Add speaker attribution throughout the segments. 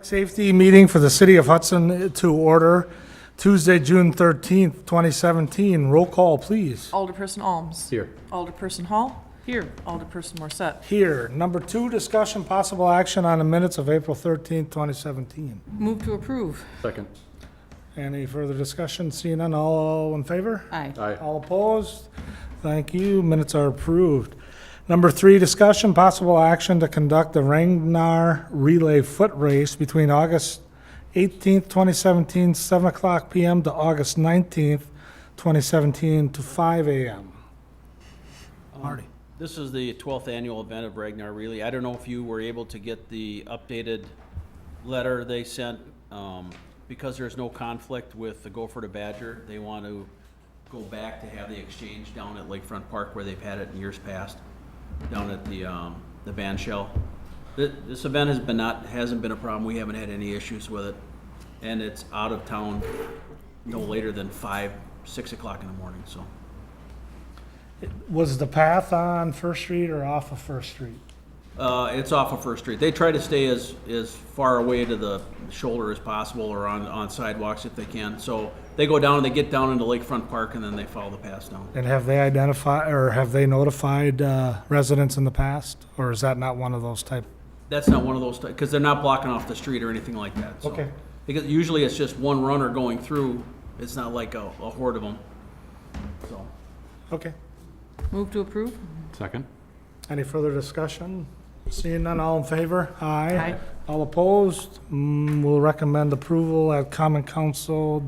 Speaker 1: Safety meeting for the City of Hudson to order Tuesday, June 13th, 2017. Roll call, please.
Speaker 2: Alderperson Alms.
Speaker 3: Here.
Speaker 2: Alderperson Hall. Here. Alderperson Morset.
Speaker 1: Here. Number 2, discussion possible action on the minutes of April 13th, 2017.
Speaker 2: Move to approve.
Speaker 3: Second.
Speaker 1: Any further discussion? Seeing none, all in favor?
Speaker 2: Aye.
Speaker 3: Aye.
Speaker 1: All opposed? Thank you. Minutes are approved. Number 3, discussion possible action to conduct the Ragnar Relay Foot Race between August 18th, 2017, 7 o'clock p.m. to August 19th, 2017 to 5 a.m. Marty.
Speaker 4: This is the 12th annual event of Ragnar Relay. I don't know if you were able to get the updated letter they sent. Because there's no conflict with the Gopher to Badger, they want to go back to have the exchange down at Lakefront Park where they've had it in years past, down at the band shell. This event hasn't been a problem. We haven't had any issues with it. And it's out of town no later than 5, 6 o'clock in the morning, so.
Speaker 1: Was the path on First Street or off of First Street?
Speaker 4: It's off of First Street. They try to stay as far away to the shoulder as possible or on sidewalks if they can. So they go down, they get down into Lakefront Park, and then they follow the paths down.
Speaker 1: And have they identified, or have they notified residents in the past? Or is that not one of those type?
Speaker 4: That's not one of those, because they're not blocking off the street or anything like that. So.
Speaker 1: Okay.
Speaker 4: Because usually it's just one runner going through. It's not like a horde of them. So.
Speaker 1: Okay.
Speaker 2: Move to approve.
Speaker 3: Second.
Speaker 1: Any further discussion? Seeing none, all in favor? Aye.
Speaker 2: Aye.
Speaker 1: All opposed? We'll recommend approval at Common Council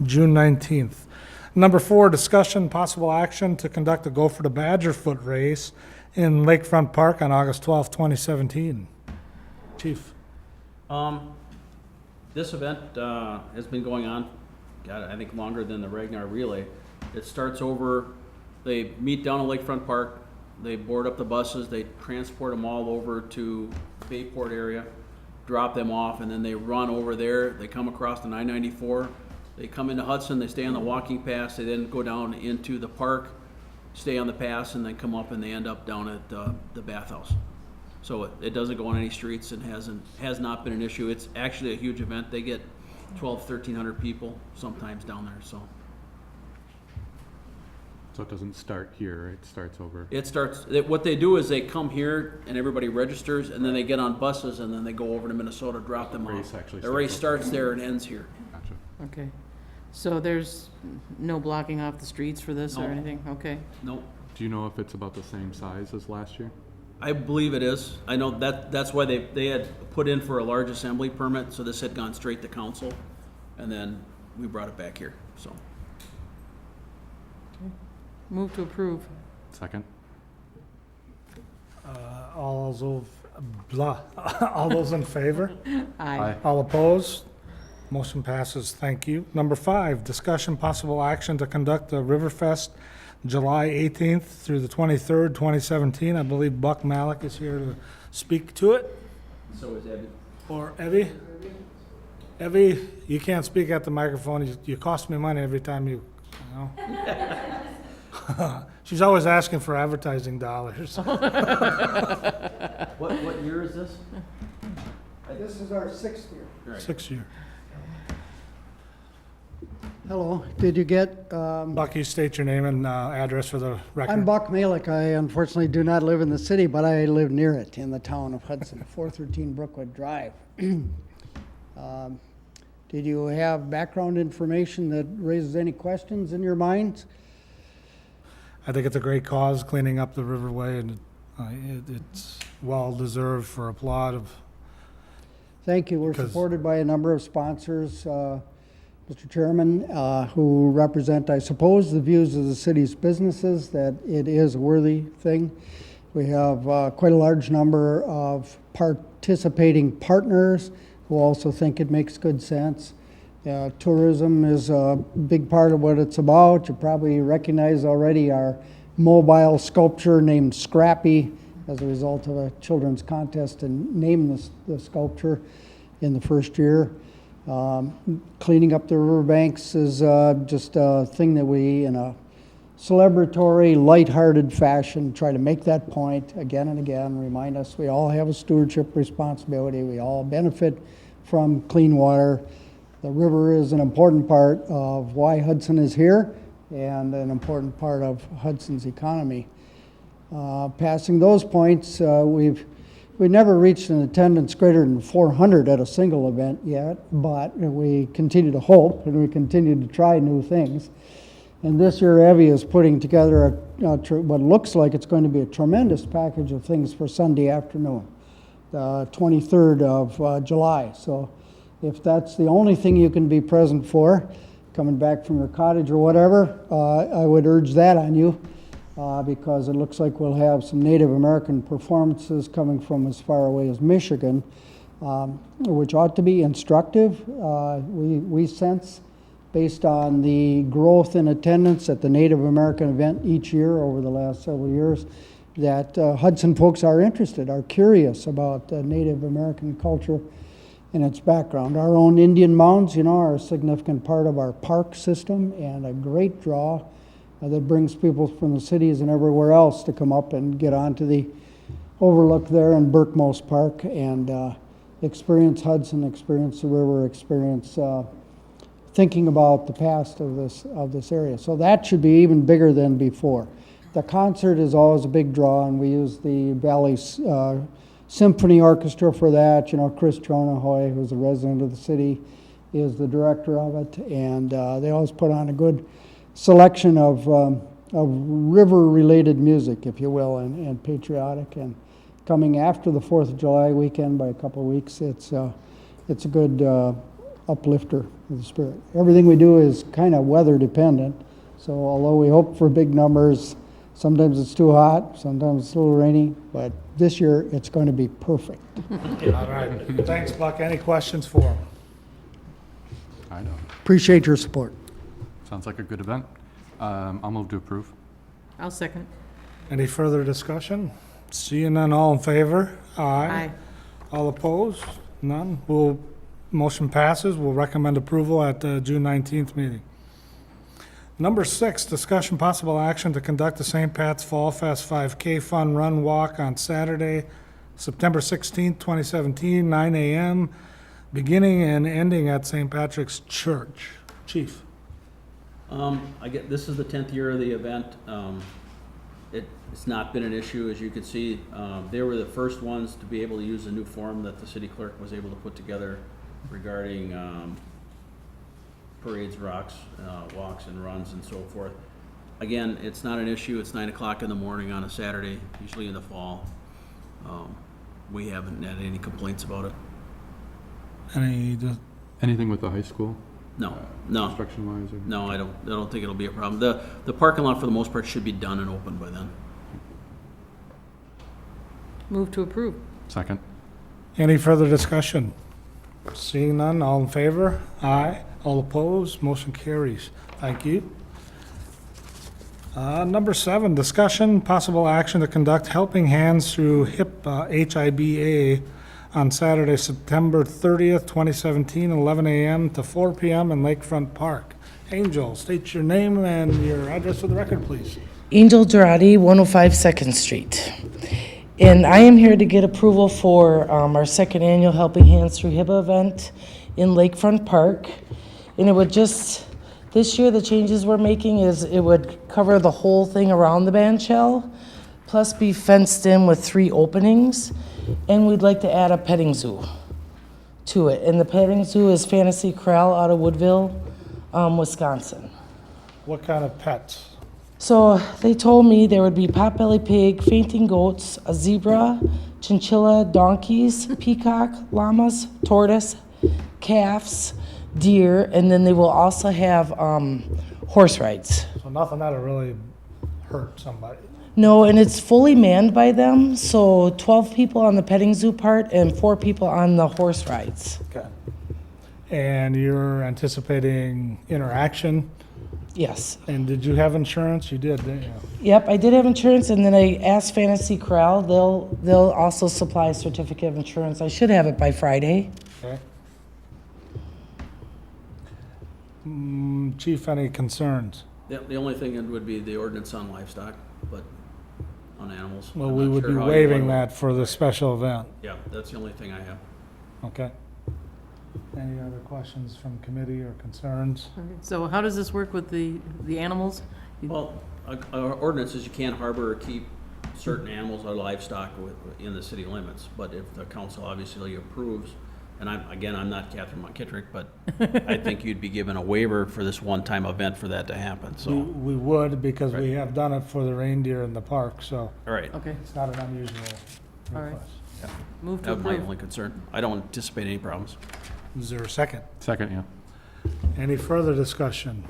Speaker 1: June 19th. Number 4, discussion, possible action to conduct a Gopher to Badger foot race in Lakefront Park on August 12th, 2017. Chief.
Speaker 4: This event has been going on, God, I think longer than the Ragnar Relay. It starts over, they meet down at Lakefront Park, they board up the buses, they transport them all over to Bayport area, drop them off, and then they run over there, they come across the 994, they come into Hudson, they stay on the walking pass, they then go down into the park, stay on the pass, and then come up and they end up down at the bathhouse. So it doesn't go on any streets and has not been an issue. It's actually a huge event. They get 1,300 people sometimes down there, so.
Speaker 3: So it doesn't start here, it starts over.
Speaker 4: It starts, what they do is they come here and everybody registers and then they get on buses and then they go over to Minnesota, drop them
Speaker 3: Race
Speaker 4: off.
Speaker 3: actually
Speaker 4: The race
Speaker 3: starts
Speaker 4: starts there and ends here.
Speaker 3: Gotcha.
Speaker 2: Okay. So there's no blocking off the streets for this or
Speaker 4: No.
Speaker 2: anything? Okay.
Speaker 4: Nope.
Speaker 3: Do you know if it's about the same size as last year?
Speaker 4: I believe it is. I know that's why they had put in for a large assembly permit, so this had gone straight to council, and then we brought it back here, so.
Speaker 2: Move to approve.
Speaker 3: Second.
Speaker 1: All those in favor?
Speaker 2: Aye.
Speaker 1: All opposed? Motion passes. Thank you. Number 5, discussion possible action to conduct the Riverfest July 18th through the 23rd, 2017. I believe Buck Malik is here to speak to it.
Speaker 4: So is Abby.
Speaker 1: Or Evie? Evie, you can't speak at the microphone. You cost me money every time you know. She's always asking for advertising dollars.
Speaker 4: What year is this?
Speaker 5: This is our 6th year.
Speaker 4: Right.
Speaker 1: 6 year.
Speaker 5: Hello, did you get,
Speaker 1: Buck, you state your name and address for the record.
Speaker 5: I'm Buck Malik. I unfortunately do not live in the city, but I live near it in the town of Hudson, 413 Brookwood Drive. Did you have background information that raises any questions in your minds?
Speaker 1: I think it's a great cause, cleaning up the riverway, and it's well-deserved for applaud of.
Speaker 5: Thank you. We're
Speaker 1: 'Cause-
Speaker 5: supported by a number of sponsors, Mr. Chairman, who represent, I suppose, the views of the city's businesses, that it is a worthy thing. We have quite a large number of participating partners who also think it makes good sense. Tourism is a big part of what it's about. You probably recognize already our mobile sculpture named Scrappy as a result of a children's contest and name the sculpture in the first year. Cleaning up the riverbanks is just a thing that we, in a celebratory, lighthearted fashion, try to make that point again and again, remind us we all have a stewardship responsibility. We all benefit from clean water. The river is an important part of why Hudson is here and an important part of Hudson's economy. Passing those points, we've never reached an attendance greater than 400 at a single event yet, but we continue to hope and we continue to try new things. And this year, Evie is putting together what looks like it's going to be a tremendous package of things for Sunday afternoon, the 23rd of July. So if that's the only thing you can be present for, coming back from your cottage or whatever, I would urge that on you because it looks like we'll have some Native American performances coming from as far away as Michigan, which ought to be instructive. We sense, based on the growth in attendance at the Native American event each year over the last several years, that Hudson folks are interested, are curious about Native American culture and its background. Our own Indian mounds, are a significant part of our park system and a great draw that brings people from the cities and everywhere else to come up and get onto the overlook there in Burkmost Park and experience Hudson, experience the river, experience thinking about the past of this area. So that should be even bigger than before. The concert is always a big draw, and we use the Valley Symphony Orchestra for that. Chris Tronahoy, who's a resident of the city, is the director of it, and they always put on a good selection of river-related music, if you will, and patriotic. And coming after the 4th of July weekend by a couple of weeks, it's a good uplifter of the spirit. Everything we do is kind of weather dependent, so although we hope for big numbers, sometimes it's too hot, sometimes it's a little rainy, but this year it's going to be perfect.
Speaker 1: All right. Thanks, Buck. Any questions for him?
Speaker 3: I know.
Speaker 5: Appreciate your support.
Speaker 3: Sounds like a good event. I'll move to approve.
Speaker 2: I'll second.
Speaker 1: Any further discussion? Seeing none, all in favor?
Speaker 2: Aye.
Speaker 1: All opposed? None? Motion passes. We'll recommend approval at the June 19th meeting. Number 6, discussion possible action to conduct the St. Pat's Fall Fest 5K Fun Run Walk on Saturday, September 16th, 2017, 9 a.m., beginning and ending at St. Patrick's Church. Chief.
Speaker 4: This is the 10th year of the event. It's not been an issue, as you can see. They were the first ones to be able to use the new form that the city clerk was able to put together regarding parades, walks and runs and so forth. Again, it's not an issue. It's 9 o'clock in the morning on a Saturday, usually in the fall. We haven't had any complaints about it.
Speaker 3: Anything with the high school?
Speaker 4: No.
Speaker 3: Construction-wise? Or?
Speaker 4: No, I don't think it'll be a problem. The parking lot, for the most part, should be done and open by then.
Speaker 2: Move to approve.
Speaker 3: Second.
Speaker 1: Any further discussion? Seeing none, all in favor? Aye. All opposed? Motion carries. Thank you. Number 7, discussion, possible action to conduct Helping Hands through HIBA on Saturday, September 30th, 2017, 11 a.m. to 4 p.m. in Lakefront Park. Angel, state your name and your address for the record, please.
Speaker 6: Angel Girardi, 105 2nd Street. And I am here to get approval for our second annual Helping Hands Through HIBA event in Lakefront Park. And it would just, this year the changes we're making is it would cover the whole thing around the band shell, plus be fenced in with 3 openings. And we'd like to add a petting zoo to it. And the petting zoo is Fantasy Corral out of Woodville, Wisconsin.
Speaker 1: What kind of pets?
Speaker 6: So they told me there would be potbelly pig, fainting goats, a zebra, chinchilla, donkeys, peacock, llamas, tortoise, calves, deer, and then they will also have horse rides.
Speaker 1: So nothing that'll really hurt somebody.
Speaker 6: No, and it's fully manned by them, so 12 people on the petting zoo part and 4 people on the horse rides.
Speaker 1: Okay. And you're anticipating interaction?
Speaker 6: Yes.
Speaker 1: And did you have insurance? You did, didn't you?
Speaker 6: Yep, I did have insurance, and then I asked Fantasy Corral. They'll also supply a certificate of insurance. I should have it by Friday.
Speaker 1: Okay. Chief, any concerns?
Speaker 4: The only thing it would be the ordinance on livestock, but on animals.
Speaker 1: Well,
Speaker 4: I'm
Speaker 1: we
Speaker 4: not
Speaker 1: would
Speaker 4: sure
Speaker 1: be
Speaker 4: how you
Speaker 1: waiving
Speaker 4: wanna-
Speaker 1: that for the special event.
Speaker 4: Yeah, that's the only thing I have.
Speaker 1: Okay. Any other questions from committee or concerns?
Speaker 2: Okay, so how does this work with the animals?
Speaker 4: Well, our ordinance is you can't harbor or keep certain animals or livestock in the city limits, but if the council obviously approves, and I'm not Catherine McKittrick, but I think you'd be given a waiver for this one-time event for that to happen, so,
Speaker 1: We would, because we
Speaker 4: Right.
Speaker 1: have done it for the reindeer in the park, so
Speaker 4: all right.
Speaker 2: Okay,
Speaker 1: it's not an unusual
Speaker 2: All right.
Speaker 1: request.
Speaker 2: move to
Speaker 4: That was my
Speaker 2: approve.
Speaker 4: only concern. I don't anticipate any problems.
Speaker 1: Is there a second?
Speaker 3: Second, yeah.
Speaker 1: Any further discussion?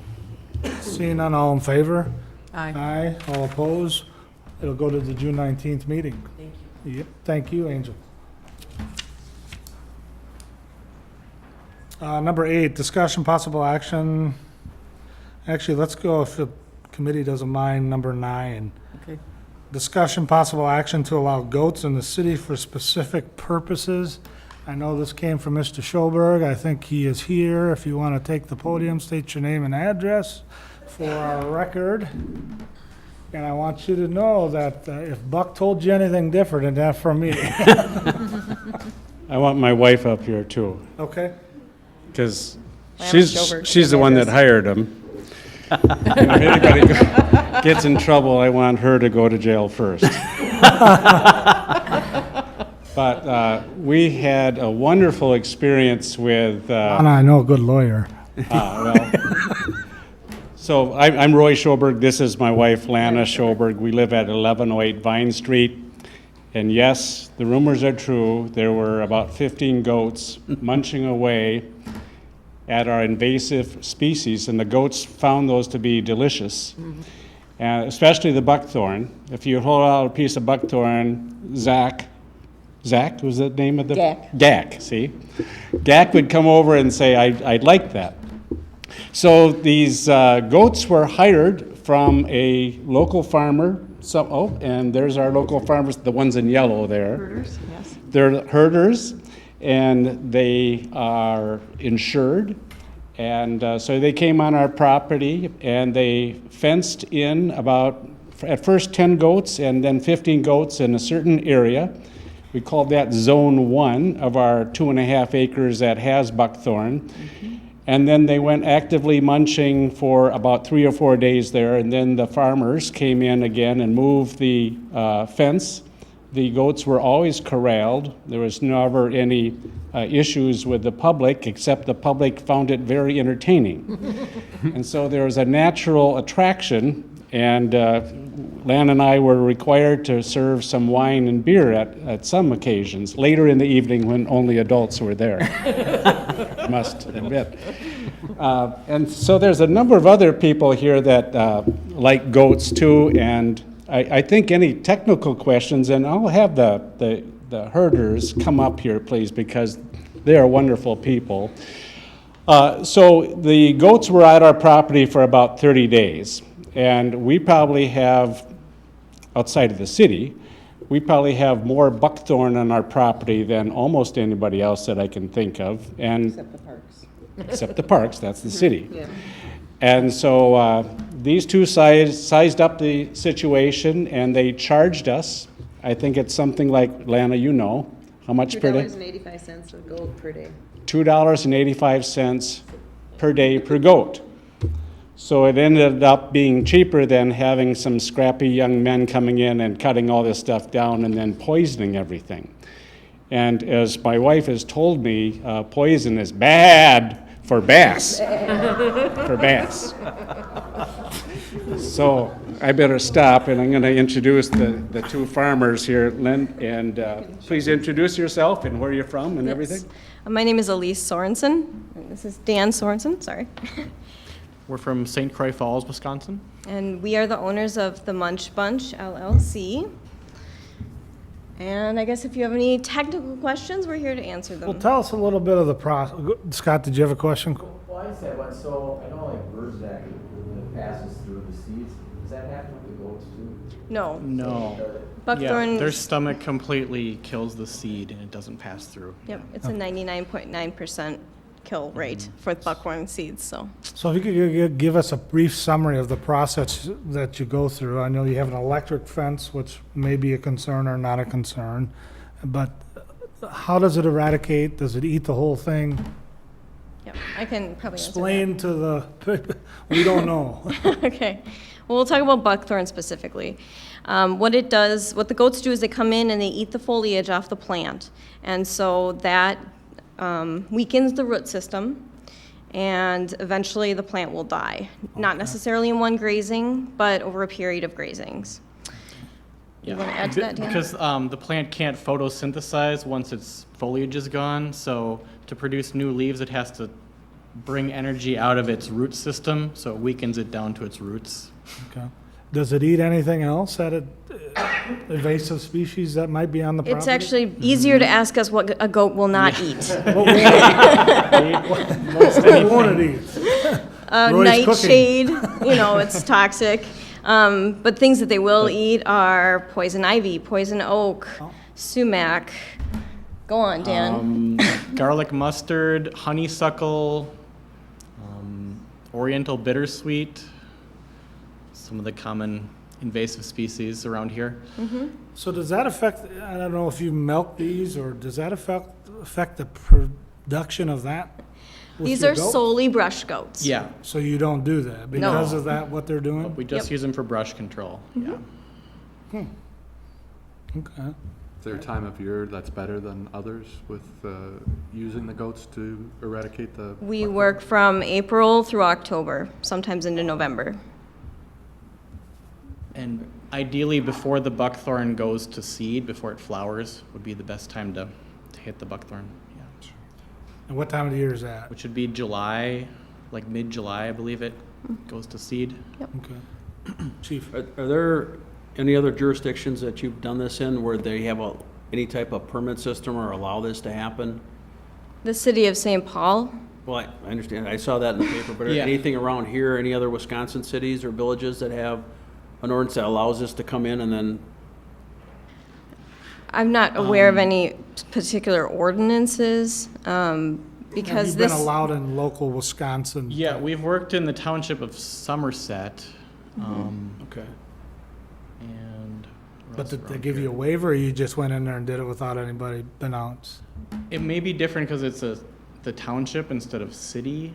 Speaker 1: Seeing none, all in favor?
Speaker 2: Aye.
Speaker 1: Aye, all opposed? It'll go to the June 19th meeting.
Speaker 2: Thank you.
Speaker 1: Yep, thank you, Angel. Number 8, discussion possible action. Actually, let's go, if the committee doesn't mind, number 9.
Speaker 2: Okay.
Speaker 1: Discussion possible action to allow goats in the city for specific purposes. I know this came from Mr. Schoberg. I think he is here. If you want to take the podium, state your name and address for our record. And I want you to know that if Buck told you anything different, and that from me.
Speaker 7: I want my wife up here too,
Speaker 1: Okay?
Speaker 7: because
Speaker 8: Lana
Speaker 7: she's
Speaker 8: Schoberg,
Speaker 7: the one that hired him. If anybody gets in trouble, I want her to go to jail first. But we had a wonderful experience with,
Speaker 1: Anna, I know a good lawyer.
Speaker 7: well, so I'm Roy Schoberg, this is my wife Lana Schoberg. We live at 1108 Vine Street. And yes, the rumors are true. There were about 15 goats munching away at our invasive species, and the goats found those to be delicious, and especially the buckthorn. If you hold out a piece of buckthorn, Zach was the name of the? Gak, see? Gak would come over and say, I'd like that. So these goats were hired from a local farmer. And there's our local farmers, the ones in yellow there.
Speaker 8: Herders, yes.
Speaker 7: They're herders, and they are insured. And so they came on our property, and they fenced in about, at first 10 goats, and then 15 goats in a certain area. We called that Zone 1 of our 2.5 acres that has buckthorn. And then they went actively munching for about 3 or 4 days there, and then the farmers came in again and moved the fence. The goats were always corralled. There was never any issues with the public, except the public found it very entertaining. And so there was a natural attraction, and Lan and I were required to serve some wine and beer at some occasions, later in the evening when only adults were there. Must admit. And so there's a number of other people here that like goats too, and I think any technical questions, and I'll have the herders come up here, please, because they are wonderful people. So the goats were at our property for about 30 days, and we probably have, outside of the city, we probably have more buckthorn on our property than almost anybody else that I can think of. And
Speaker 8: Except the parks.
Speaker 7: except the parks, that's the city. And so these two sized up the situation, and they charged us. I think it's something like, Lana, you know, how much per day?
Speaker 8: $2.85 a goat per day.
Speaker 7: $2.85 per day per goat. So it ended up being cheaper than having some scrappy young men coming in and cutting all this stuff down and then poisoning everything. And as my wife has told me, poison is bad for bass. For bass. So I better stop, and I'm going to introduce the two farmers here. Lynn, and please introduce yourself and where you're from and everything.
Speaker 8: My name is Elise Sorensen. This is Dan Sorensen, sorry.
Speaker 9: We're from St. Croix Falls, Wisconsin.
Speaker 8: And we are the owners of the Munch Bunch LLC. And I guess if you have any technical questions, we're here to answer them.
Speaker 1: Well, tell us a little bit of the process. Scott, did you have a question?
Speaker 10: Well, I said, what, so I know like birds that passes through the seeds, does that happen with the goats too?
Speaker 8: No.
Speaker 9: No.
Speaker 8: Buckthorn,
Speaker 9: Yeah, their stomach completely kills the seed and it doesn't pass through.
Speaker 8: yep, it's a 99.9% kill rate for buckthorn seeds, so.
Speaker 1: So if you could give us a brief summary of the process that you go through. I know you have an electric fence, which may be a concern or not a concern, but how does it eradicate? Does it eat the whole thing?
Speaker 8: I can probably answer that.
Speaker 1: explain to the, we don't know.
Speaker 8: Okay. Well, we'll talk about buckthorn specifically. What the goats do is they come in and they eat the foliage off the plant. And so that weakens the root system, and eventually the plant will die. Not necessarily in one grazing, but over a period of grazings. You want to add to that, Dan?
Speaker 9: Because the plant can't photosynthesize once its foliage is gone, so to produce new leaves, it has to bring energy out of its root system, so it weakens it down to its roots.
Speaker 1: Okay. Does it eat anything else that invasive species that might be on the property?
Speaker 8: It's actually easier to ask us what a goat will not eat.
Speaker 1: What won't it eat? Roy's cooking.
Speaker 8: Nightshade, it's toxic. But things that they will eat are poison ivy, poison oak, sumac. Go on, Dan.
Speaker 9: Garlic mustard, honeysuckle, oriental bittersweet, some of the common invasive species around here.
Speaker 1: So does that affect, I don't know if you milk these, or does that affect the production of that? with
Speaker 8: These
Speaker 1: your
Speaker 8: are
Speaker 1: goat?
Speaker 8: solely brush goats.
Speaker 9: Yeah,
Speaker 1: So you don't do that because of that, what they're doing?
Speaker 9: we just
Speaker 8: Yep.
Speaker 9: use them for brush control. Yeah.
Speaker 1: Okay.
Speaker 3: Is there a time of year that's better than others with using the goats to eradicate the?
Speaker 8: We work from April through October, sometimes into November.
Speaker 9: And ideally, before the buckthorn goes to seed, before it flowers, would be the best time to hit the buckthorn. Yeah.
Speaker 1: And what time of the year is that?
Speaker 9: Which would be July, like mid-July, I believe it goes to seed.
Speaker 1: Okay. Chief?
Speaker 4: Are there any other jurisdictions that you've done this in where they have any type of permit system or allow this to happen?
Speaker 8: The city of St. Paul,
Speaker 4: Well, I understand, I saw that in the paper, but
Speaker 9: Yeah.
Speaker 4: anything around here, any other Wisconsin cities or villages that have an ordinance that allows this to come in and then,
Speaker 8: I'm not aware of any particular ordinances, because
Speaker 1: You've been
Speaker 8: this,
Speaker 1: allowed in local Wisconsin?
Speaker 9: Yeah, we've worked in the township of Somerset.
Speaker 4: okay.
Speaker 9: And where
Speaker 1: But
Speaker 9: else
Speaker 1: did they
Speaker 9: around
Speaker 1: give
Speaker 9: here?
Speaker 1: you a waiver, or you just went in there and did it without anybody announced?
Speaker 9: It may be different because it's the township instead of city.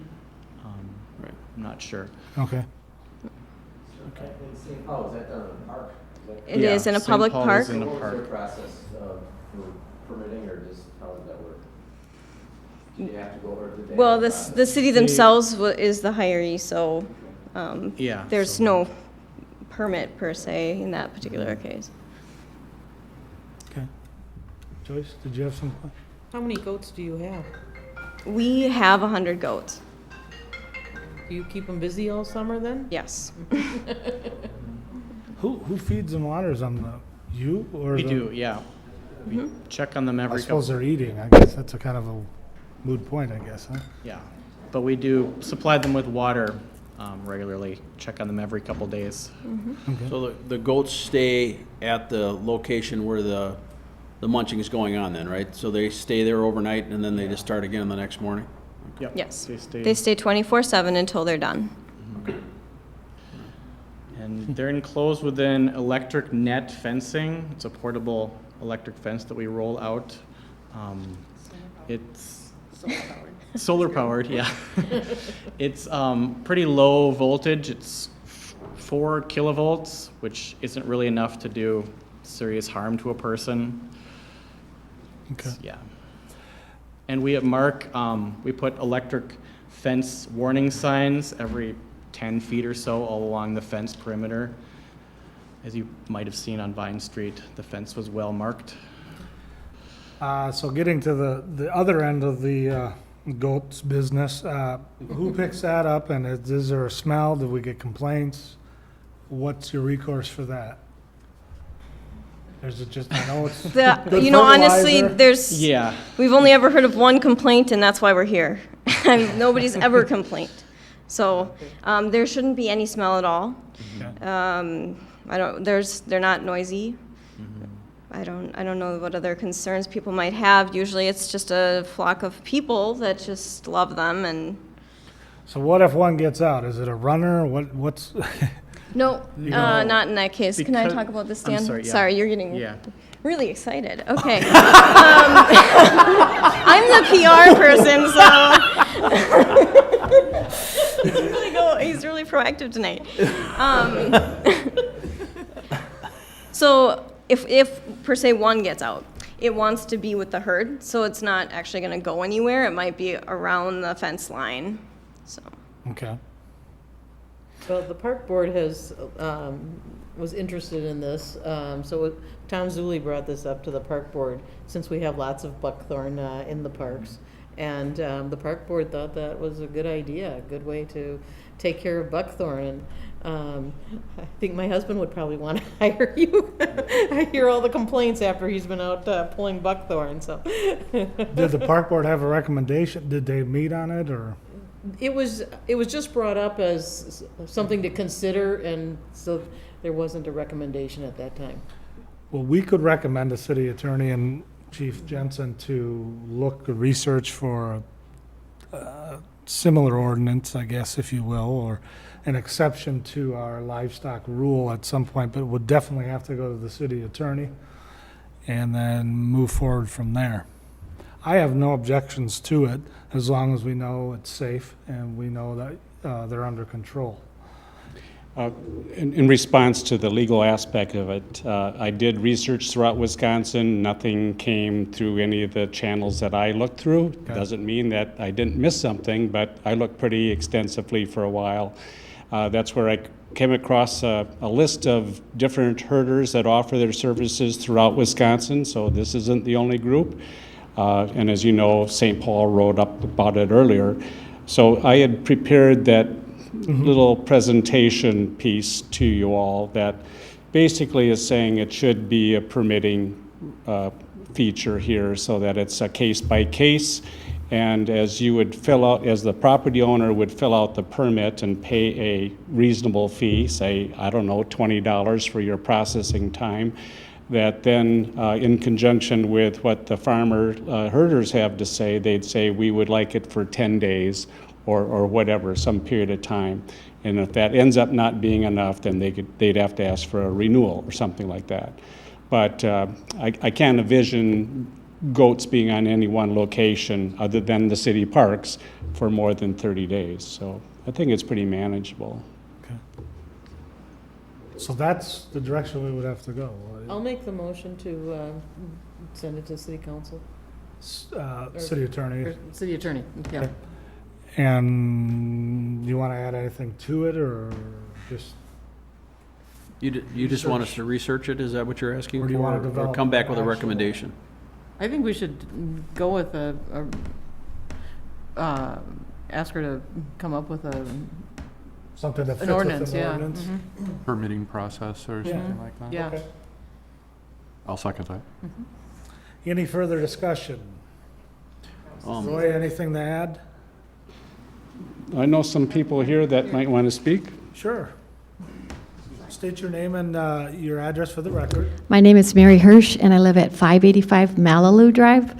Speaker 4: Right.
Speaker 9: I'm not sure.
Speaker 1: Okay.
Speaker 10: In St. Paul, is that down in the park?
Speaker 8: it
Speaker 9: Yeah,
Speaker 8: is in a
Speaker 9: St.
Speaker 8: public
Speaker 9: Paul
Speaker 8: park.
Speaker 9: is in a
Speaker 10: What was their
Speaker 9: park.
Speaker 10: process for permitting, or just how did that work? Did you have to go, or did they?
Speaker 8: Well,
Speaker 10: have a
Speaker 8: the city themselves is the hiree, so,
Speaker 9: Yeah.
Speaker 8: there's
Speaker 9: so-
Speaker 8: no permit per se in that particular case.
Speaker 1: Okay. Joyce, did you have some?
Speaker 2: How many goats do you have?
Speaker 8: We have 100 goats,
Speaker 2: Do you keep them busy all summer then?
Speaker 8: yes.
Speaker 1: Who feeds and waters them? You or
Speaker 9: We
Speaker 1: the-
Speaker 9: do, yeah. We check on them
Speaker 1: I
Speaker 9: every
Speaker 1: suppose
Speaker 9: couple.
Speaker 1: they're eating. I guess that's a kind of a moot point, I guess, huh?
Speaker 9: Yeah, but we do supply them with water regularly. Check on them every couple days.
Speaker 4: So the goats stay at the location where the munching is going on then, right? So they stay there overnight and then they just start again the next morning?
Speaker 9: Yep.
Speaker 8: Yes.
Speaker 9: They
Speaker 8: They
Speaker 9: stay,
Speaker 8: stay 24/7 until they're done.
Speaker 9: and they're enclosed within electric net fencing. It's a portable electric fence that we roll out. It's solar powered, yeah. It's pretty low voltage. It's 4 kilovolts, which isn't really enough to do serious harm to a person.
Speaker 1: Okay.
Speaker 9: Yeah. And we at Mark, we put electric fence warning signs every 10 feet or so all along the fence perimeter. As you might have seen on Vine Street, the fence was well marked.
Speaker 1: So getting to the other end of the goats business, who picks that up, and is there a smell? Do we get complaints? What's your recourse for that? There's just, I know it's good
Speaker 8: Honestly,
Speaker 1: fertilizer.
Speaker 9: Yeah,
Speaker 8: we've only ever heard of one complaint, and that's why we're here. Nobody's ever complained. So, there shouldn't be any smell at all. They're not noisy. I don't know what other concerns people might have. Usually it's just a flock of people that just love them and,
Speaker 1: So what if one gets out? Is it a runner? What's,
Speaker 8: no,
Speaker 1: You know,
Speaker 8: not in that case. Can I
Speaker 9: because-
Speaker 8: talk about this,
Speaker 9: I'm
Speaker 8: Dan?
Speaker 9: sorry, yeah.
Speaker 8: Sorry, you're getting.
Speaker 9: yeah.
Speaker 8: Really excited. Okay. I'm the PR person, so he's really proactive tonight. So if per se one gets out, it wants to be with the herd, so it's not actually going to go anywhere. It might be around the fence line. So
Speaker 1: Okay.
Speaker 2: Well, the park board was interested in this, so Tom Zuli brought this up to the park board, since we have lots of buckthorn in the parks. And the park board thought that was a good idea, a good way to take care of buckthorn. And I think my husband would probably want to hire you. I hear all the complaints after he's been out pulling buckthorn, so.
Speaker 1: Did the park board have a recommendation? Did they meet on it, or?
Speaker 2: It was just brought up as something to consider, and so there wasn't a recommendation at that time.
Speaker 1: Well, we could recommend the city attorney and Chief Jensen to research for a similar ordinance, I guess, if you will, or an exception to our livestock rule at some point, but it would definitely have to go to the city attorney and then move forward from there. I have no objections to it, as long as we know it's safe and we know that they're under control.
Speaker 7: In response to the legal aspect of it, I did research throughout Wisconsin. Nothing came through any of the channels that I looked through.
Speaker 1: Okay.
Speaker 7: Doesn't mean that I didn't miss something, but I looked pretty extensively for a while. That's where I came across a list of different herders that offer their services throughout Wisconsin, so this isn't the only group. And as you know, St. Paul wrote up about it earlier. So I had prepared that little presentation piece to you all that basically is saying it should be a permitting feature here, so that it's a case by case. And as you would fill out, as the property owner would fill out the permit and pay a reasonable fee, say, I don't know, $20 for your processing time, that then in conjunction with what the farmer herders have to say, they'd say, we would like it for 10 days or whatever, some period of time. And if that ends up not being enough, then they'd have to ask for a renewal or something like that. But I can't envision goats being on any one location other than the city parks for more than 30 days. So I think it's pretty manageable.
Speaker 1: Okay. So that's the direction we would have to go.
Speaker 2: I'll make the motion to send it to city council,
Speaker 1: City attorney.
Speaker 2: or city attorney, yeah.
Speaker 1: And you want to add anything to it, or just?
Speaker 4: You just want us to research it, is that what you're asking
Speaker 1: Or do you
Speaker 4: for?
Speaker 1: wanna
Speaker 4: Or
Speaker 1: develop
Speaker 4: come back with a
Speaker 1: actual-
Speaker 4: recommendation?
Speaker 2: I think we should go with ask her to come up with
Speaker 1: Something that fits
Speaker 2: an
Speaker 1: with
Speaker 2: ordinance,
Speaker 1: an
Speaker 2: yeah.
Speaker 1: ordinance?
Speaker 2: Mhm.
Speaker 3: Permitting process or
Speaker 1: Yeah.
Speaker 3: something like that?
Speaker 2: Yeah.
Speaker 1: Okay.
Speaker 3: I'll second that.
Speaker 1: Any further discussion? Roy, anything to add?
Speaker 7: I know some people here that might want to speak.
Speaker 1: Sure. State your name and your address for the record.
Speaker 11: My name is Mary Hirsch, and I live at 585 Malibu Drive.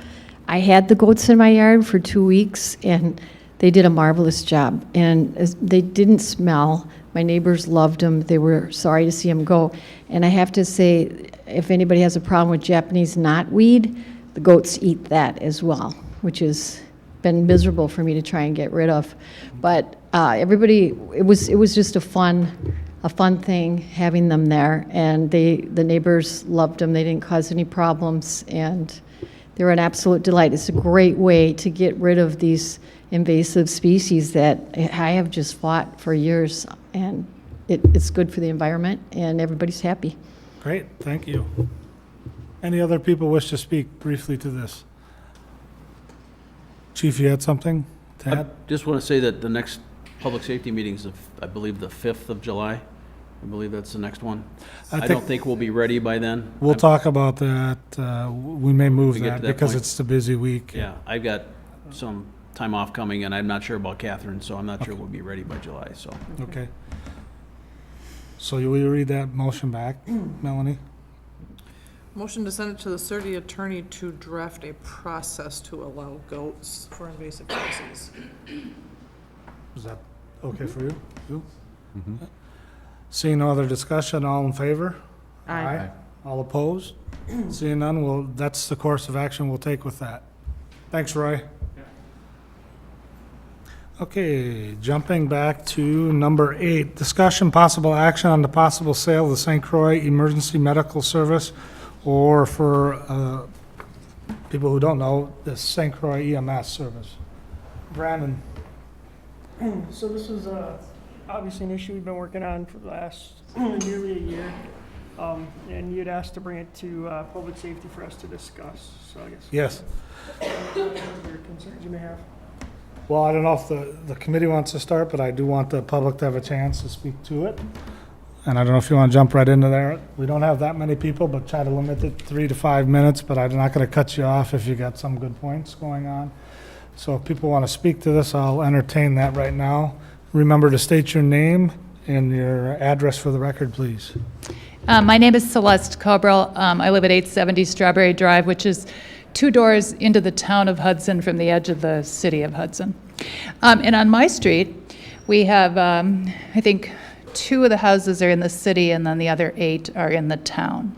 Speaker 11: I had the goats in my yard for 2 weeks, and they did a marvelous job. And they didn't smell. My neighbors loved them. They were sorry to see them go. And I have to say, if anybody has a problem with Japanese knotweed, the goats eat that as well, which has been miserable for me to try and get rid of. But everybody, it was just a fun thing having them there, and the neighbors loved them. They didn't cause any problems, and they were an absolute delight. It's a great way to get rid of these invasive species that I have just fought for years, and it's good for the environment, and everybody's happy.
Speaker 1: Great, thank you. Any other people wish to speak briefly to this? Chief, you had something to
Speaker 4: I
Speaker 1: add?
Speaker 4: just want to say that the next public safety meeting is, I believe, the 5th of July. I believe that's the next one. I don't think we'll be ready by then.
Speaker 1: We'll talk about that. We may move
Speaker 4: We get to
Speaker 1: that
Speaker 4: that
Speaker 1: because
Speaker 4: point.
Speaker 1: it's the busy week.
Speaker 4: Yeah, I've got some time off coming, and I'm not sure about Catherine, so I'm not sure we'll be ready by July, so.
Speaker 1: Okay. So will you read that motion back, Melanie?
Speaker 12: Motion to send it to the city attorney to draft a process to allow goats for invasive species.
Speaker 1: Is that okay for you? You? Seeing no other discussion, all in favor?
Speaker 2: Aye.
Speaker 1: All opposed? Seeing none, well, that's the course of action we'll take with that. Thanks, Roy. Okay, jumping back to number 8, discussion possible action on the possible sale of the St. Croix Emergency Medical Service, or for people who don't know, the St. Croix EMS service. Brandon?
Speaker 13: So this is obviously an issue we've been working on for the last nearly a year. And you'd asked to bring it to public safety for us to discuss, so I guess.
Speaker 1: Yes.
Speaker 13: What other concerns you may have?
Speaker 1: Well, I don't know if the committee wants to start, but I do want the public to have a chance to speak to it. And I don't know if you want to jump right into there. We don't have that many people, but try to limit it 3 to 5 minutes, but I'm not going to cut you off if you got some good points going on. So if people want to speak to this, I'll entertain that right now. Remember to state your name and your address for the record, please.
Speaker 14: My name is Celeste Cobrel. I live at 870 Strawberry Drive, which is 2 doors into the town of Hudson from the edge of the city of Hudson. And on my street, we have, I think, 2 of the houses are in the city, and then the other 8 are in the town.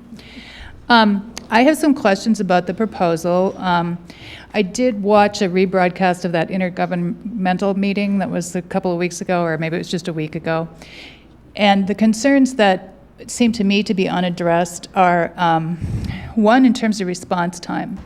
Speaker 14: I have some questions about the proposal. I did watch a rebroadcast of that intergovernmental meeting that was a couple of weeks ago, or maybe it was just a week ago. And the concerns that seem to me to be unaddressed are, one, in terms of response time.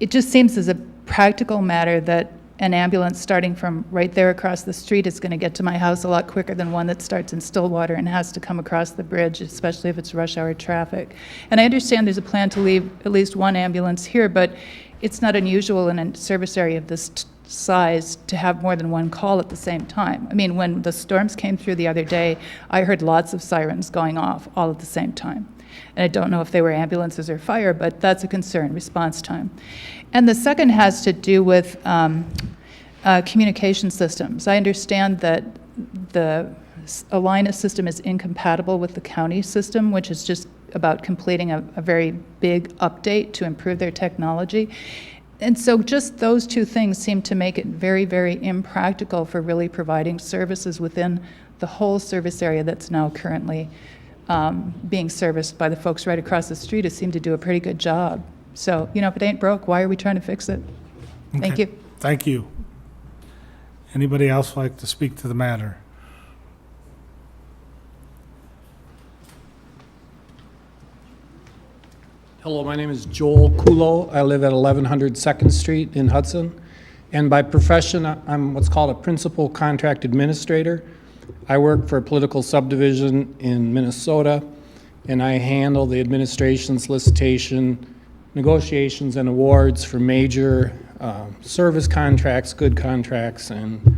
Speaker 14: It just seems as a practical matter that an ambulance starting from right there across the street is going to get to my house a lot quicker than one that starts in Stillwater and has to come across the bridge, especially if it's rush hour traffic. And I understand there's a plan to leave at least one ambulance here, but it's not unusual in a service area of this size to have more than one call at the same time. I mean, when the storms came through the other day, I heard lots of sirens going off all at the same time. And I don't know if they were ambulances or fire, but that's a concern, response time. And the second has to do with communication systems. I understand that the Alina system is incompatible with the county system, which is just about completing a very big update to improve their technology. And so just those 2 things seem to make it very, very impractical for really providing services within the whole service area that's now currently being serviced by the folks right across the street who seem to do a pretty good job. So, if it ain't broke, why are we trying to fix it? Thank
Speaker 1: Okay.
Speaker 14: you.
Speaker 1: Thank you. Anybody else like to speak to the matter?
Speaker 15: Hello, my name is Joel Kulo. I live at 1100 2nd Street in Hudson. And by profession, I'm what's called a principal contract administrator. I work for a political subdivision in Minnesota, and I handle the administration, solicitation, negotiations, and awards for major service contracts, good contracts, and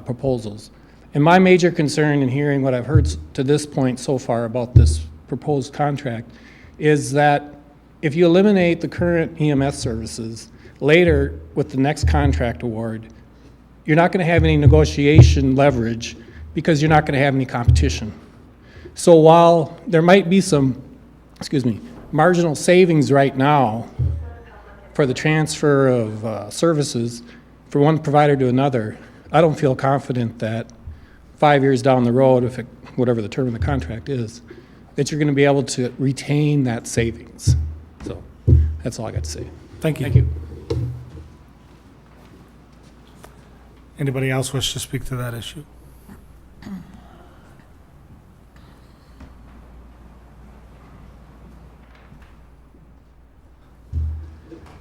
Speaker 15: proposals. And my major concern in hearing what I've heard to this point so far about this proposed contract is that if you eliminate the current EMS services, later with the next contract award, you're not going to have any negotiation leverage because you're not going to have any competition. So while there might be some, marginal savings right now for the transfer of services from one provider to another, I don't feel confident that 5 years down the road, whatever the term of the contract is, that you're going to be able to retain that savings. So that's all I got to say.
Speaker 1: Thank you.
Speaker 15: Thank you.
Speaker 1: Anybody else wish to speak to that issue?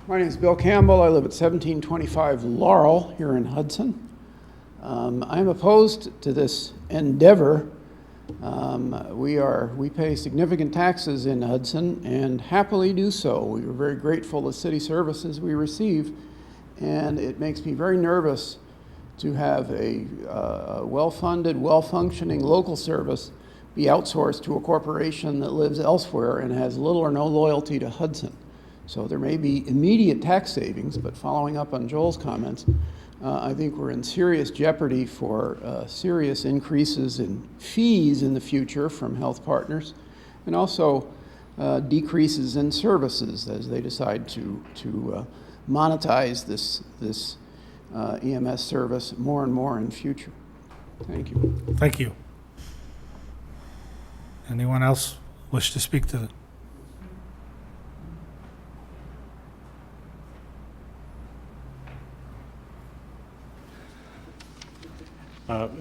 Speaker 16: My name is Bill Campbell. I live at 1725 Laurel here in Hudson. I'm opposed to this endeavor. We pay significant taxes in Hudson and happily do so. We are very grateful to city services we receive, and it makes me very nervous to have a well-funded, well-functioning local service be outsourced to a corporation that lives elsewhere and has little or no loyalty to Hudson. So there may be immediate tax savings, but following up on Joel's comments, I think we're in serious jeopardy for serious increases in fees in the future from health partners, and also decreases in services as they decide to monetize this EMS service more and more in future. Thank you.
Speaker 1: Thank you. Anyone else wish to speak to it?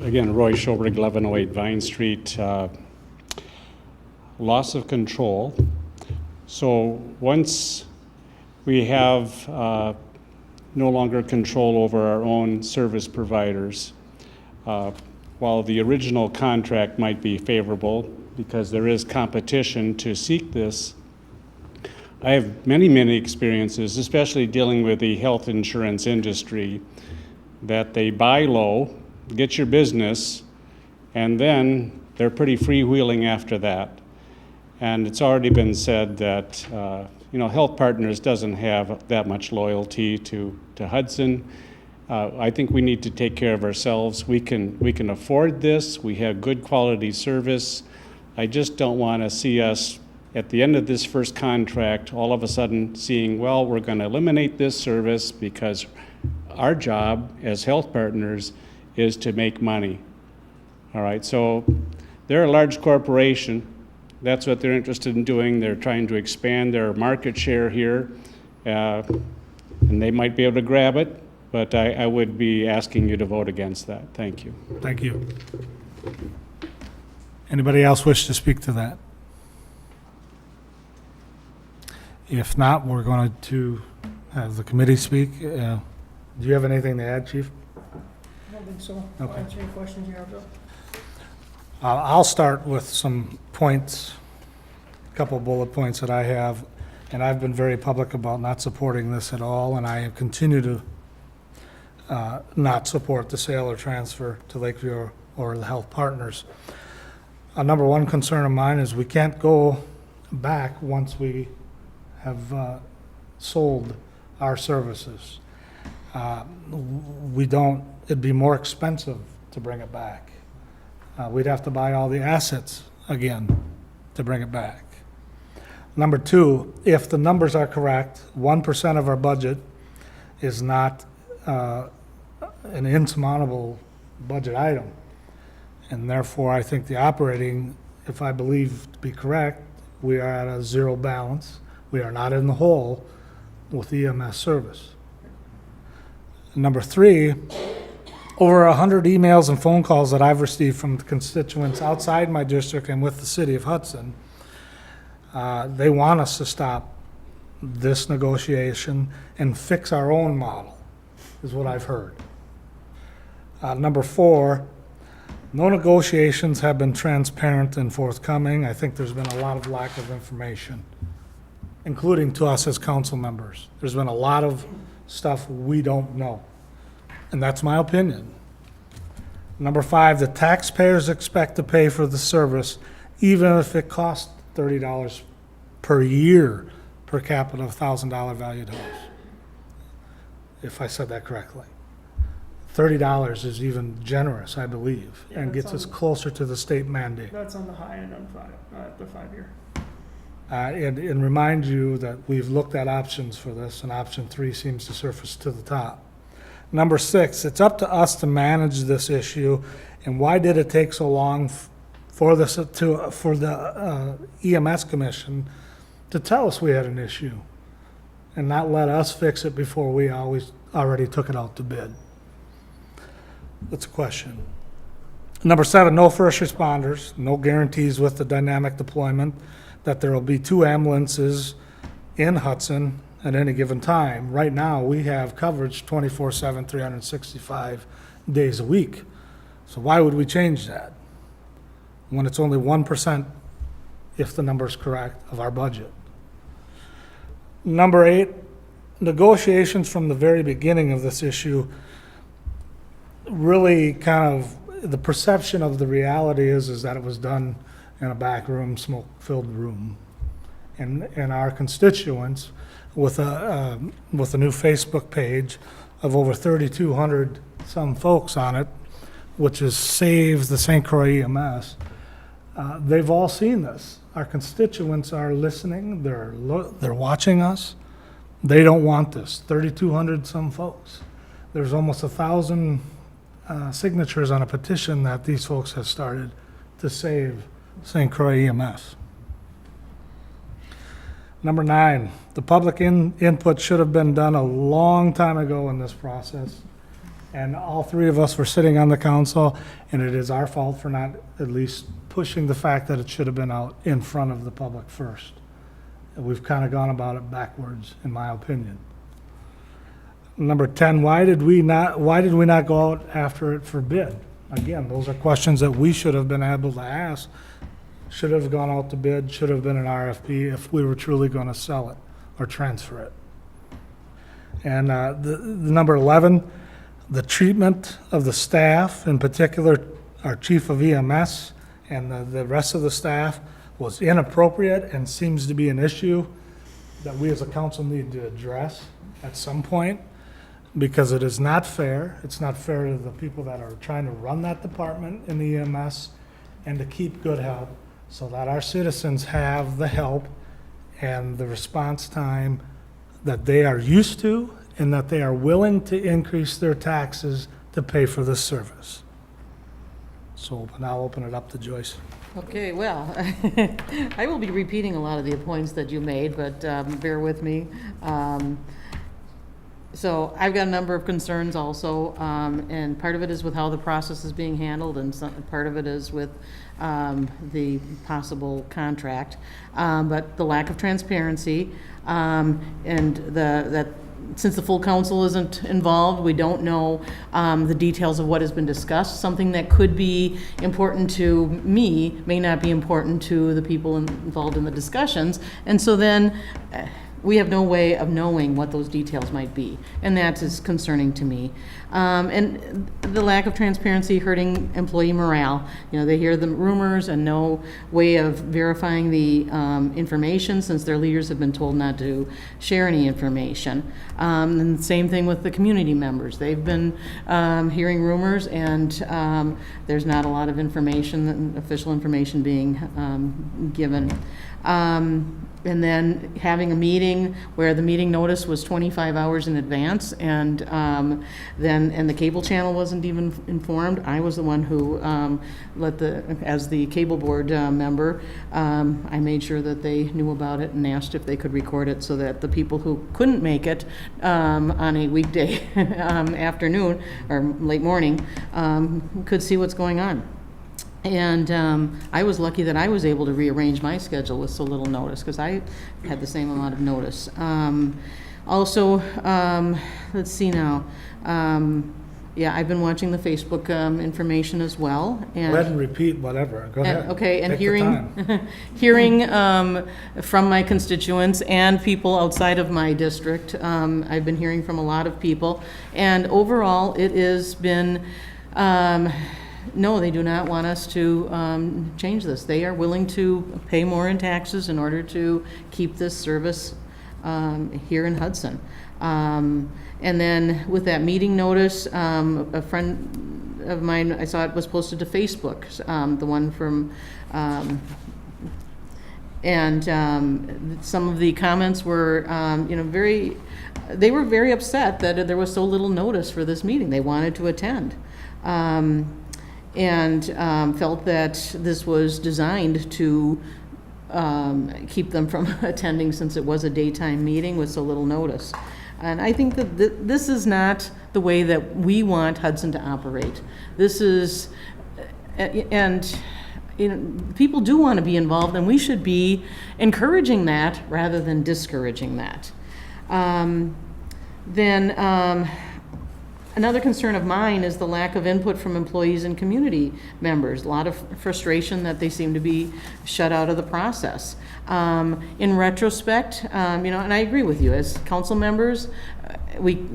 Speaker 7: Again, Roy Schoberg, 1108 Vine Street. Loss of control. So once we have no longer control over our own service providers, while the original contract might be favorable because there is competition to seek this, I have many experiences, especially dealing with the health insurance industry, that they buy low, get your business, and then they're pretty freewheeling after that. And it's already been said that Health Partners doesn't have that much loyalty to Hudson. I think we need to take care of ourselves. We can afford this. We have good quality service. I just don't want to see us at the end of this first contract all of a sudden seeing, well, we're going to eliminate this service because our job as Health Partners is to make money. All right, so they're a large corporation. That's what they're interested in doing. They're trying to expand their market share here, and they might be able to grab it, but I would be asking you to vote against that. Thank you.
Speaker 1: Thank you. Anybody else wish to speak to that? If not, we're going to have the committee speak. Do you have anything to add, Chief?
Speaker 13: I don't think so. I'll
Speaker 1: Okay.
Speaker 13: answer any questions you have, Bill.
Speaker 1: I'll start with some points, a couple bullet points that I have, and I've been very public about not supporting this at all, and I continue to not support the sale or transfer to Lakeview or the Health Partners. Number one concern of mine is we can't go back once we have sold our services. It'd be more expensive to bring it back. We'd have to buy all the assets again to bring it back. Number two, if the numbers are correct, 1% of our budget is not an insurmountable budget item. And therefore, I think the operating, if I believe to be correct, we are at a zero balance. We are not in the hole with EMS service. Number three, over 100 emails and phone calls that I've received from constituents outside my district and with the city of Hudson, they want us to stop this negotiation and fix our own model, is what I've heard. Number four, no negotiations have been transparent and forthcoming. I think there's been a lot of lack of information, including to us as council members. There's been a lot of stuff we don't know, and that's my opinion. Number five, the taxpayers expect to pay for the service even if it costs $30 per year per capita of $1,000 valued homes. If I said that correctly. $30 is even generous, I believe,
Speaker 13: Yeah,
Speaker 1: and
Speaker 13: that's
Speaker 1: gets us
Speaker 13: on-
Speaker 1: closer to the state mandate.
Speaker 13: That's on the high end on the 5 year.
Speaker 1: And remind you that we've looked at options for this, and option 3 seems to surface to the top. Number 6, it's up to us to manage this issue, and why did it take so long for the EMS Commission to tell us we had an issue, and not let us fix it before we already took it out to bid? That's a question. Number 7, no first responders, no guarantees with the dynamic deployment that there will be 2 ambulances in Hudson at any given time. Right now, we have coverage 24/7, 365 days a week. So why would we change that when it's only 1%, if the number's correct, of our budget? Number 8, negotiations from the very beginning of this issue really kind of, the perception of the reality is that it was done in a back room, smoke-filled room. And our constituents, with a new Facebook page of over 3,200 some folks on it, which is Save the St. Croix EMS, they've all seen this. Our constituents are listening, they're watching us. They don't want this, 3,200 some folks. There's almost 1,000 signatures on a petition that these folks have started to save St. Croix EMS. Number 9, the public input should have been done a long time ago in this process. And all 3 of us were sitting on the council, and it is our fault for not at least pushing the fact that it should have been out in front of the public first. And we've kind of gone about it backwards, in my opinion. Number 10, why did we not go out after it for bid? Again, those are questions that we should have been able to ask. Should have gone out to bid, should have been an RFP if we were truly going to sell it or transfer it. And the number 11, the treatment of the staff, in particular our chief of EMS and the rest of the staff, was inappropriate and seems to be an issue that we as a council need to address at some point, because it is not fair. It's not fair to the people that are trying to run that department in the EMS and to keep good help so that our citizens have the help and the response time that they are used to and that they are willing to increase their taxes to pay for this service. So now I'll open it up to Joyce.
Speaker 2: Okay, well, I will be repeating a lot of the points that you made, but bear with me. So I've got a number of concerns also, and part of it is with how the process is being handled, and part of it is with the possible contract. But the lack of transparency, and that since the full council isn't involved, we don't know the details of what has been discussed. Something that could be important to me may not be important to the people involved in the discussions. And so then we have no way of knowing what those details might be. And that is concerning to me. And the lack of transparency hurting employee morale. You know, they hear the rumors and no way of verifying the information, since their leaders have been told not to share any information. And the same thing with the community members. They've been hearing rumors, and there's not a lot of information, official information being given. And then having a meeting where the meeting notice was 25 hours in advance, and the cable channel wasn't even informed. I was the one who as the cable board member, I made sure that they knew about it and asked if they could record it so that the people who couldn't make it on a weekday afternoon or late morning could see what's going on. And I was lucky that I was able to rearrange my schedule with so little notice, because I had the same amount of notice. Also, let's see now. Yeah, I've been watching the Facebook information as well. And
Speaker 1: go ahead and repeat whatever. Go ahead.
Speaker 2: Okay, and
Speaker 1: Take
Speaker 2: hearing hearing from my constituents and people outside of my district. I've been hearing from a lot of people, and overall, it has been. No, they do not want us to change this. They are willing to pay more in taxes in order to keep this service here in Hudson. And then with that meeting notice, a friend of mine, I saw it was posted to Facebook, the one from, some of the comments were, they were very upset that there was so little notice for this meeting. They wanted to attend. And felt that this was designed to keep them from attending, since it was a daytime meeting with so little notice. And I think that this is not the way that we want Hudson to operate. This is, and people do want to be involved, and we should be encouraging that rather than discouraging that. Another concern of mine is the lack of input from employees and community members. A lot of frustration that they seem to be shut out of the process. In retrospect, and I agree with you, as council members, we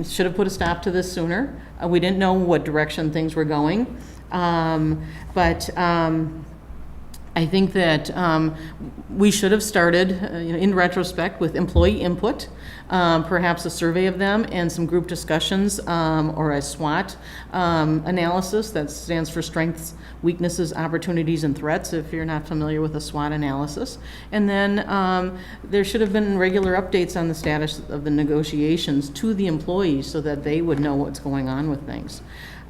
Speaker 2: should have put a stop to this sooner. We didn't know what direction things were going. But I think that we should have started, in retrospect, with employee input, perhaps a survey of them and some group discussions, or a SWOT analysis. That stands for strengths, weaknesses, opportunities, and threats, if you're not familiar with a SWOT analysis. And then there should have been regular updates on the status of the negotiations to the employees so that they would know what's going on with things.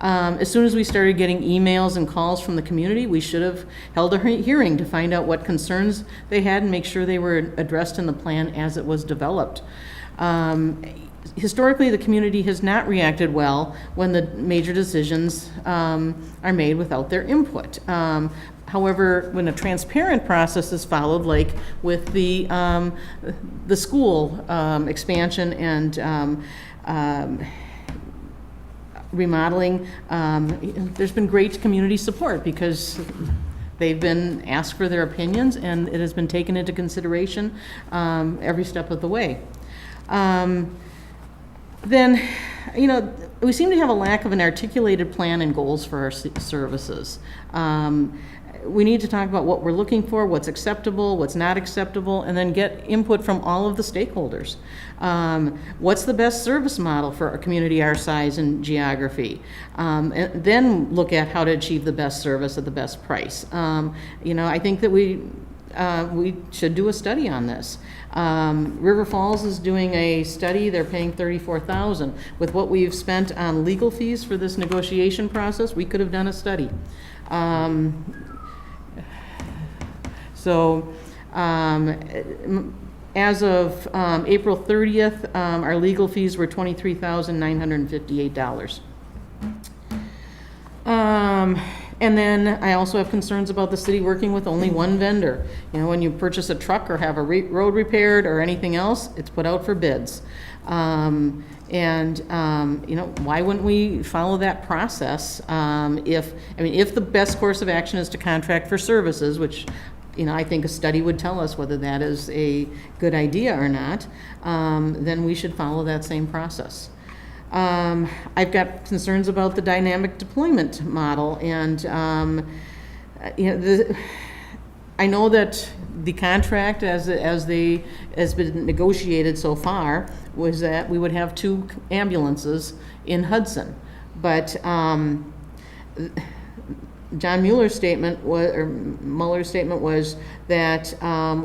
Speaker 2: As soon as we started getting emails and calls from the community, we should have held a hearing hearing to find out what concerns they had and make sure they were addressed in the plan as it was developed. Historically, the community has not reacted well when the major decisions are made without their input. However, when a transparent process is followed, like with the school expansion and remodeling, there's been great community support because they've been asked for their opinions and it has been taken into consideration every step of the way. Then, we seem to have a lack of an articulated plan and goals for our services. We need to talk about what we're looking for, what's acceptable, what's not acceptable, and then get input from all of the stakeholders. What's the best service model for a community our size and geography? And then look at how to achieve the best service at the best price. I think that we should do a study on this. River Falls is doing a study. They're paying $34,000. With what we've spent on legal fees for this negotiation process, we could have done a study. As of April 30th, our legal fees were $23,958. And then I also have concerns about the city working with only one vendor. When you purchase a truck or have a road repaired or anything else, it's put out for bids. Why wouldn't we follow that process? If the best course of action is to contract for services, which I think a study would tell us whether that is a good idea or not, then we should follow that same process. I've got concerns about the dynamic deployment model, and I know that the contract as been negotiated so far was that we would have 2 ambulances in Hudson, but John Mueller's statement was that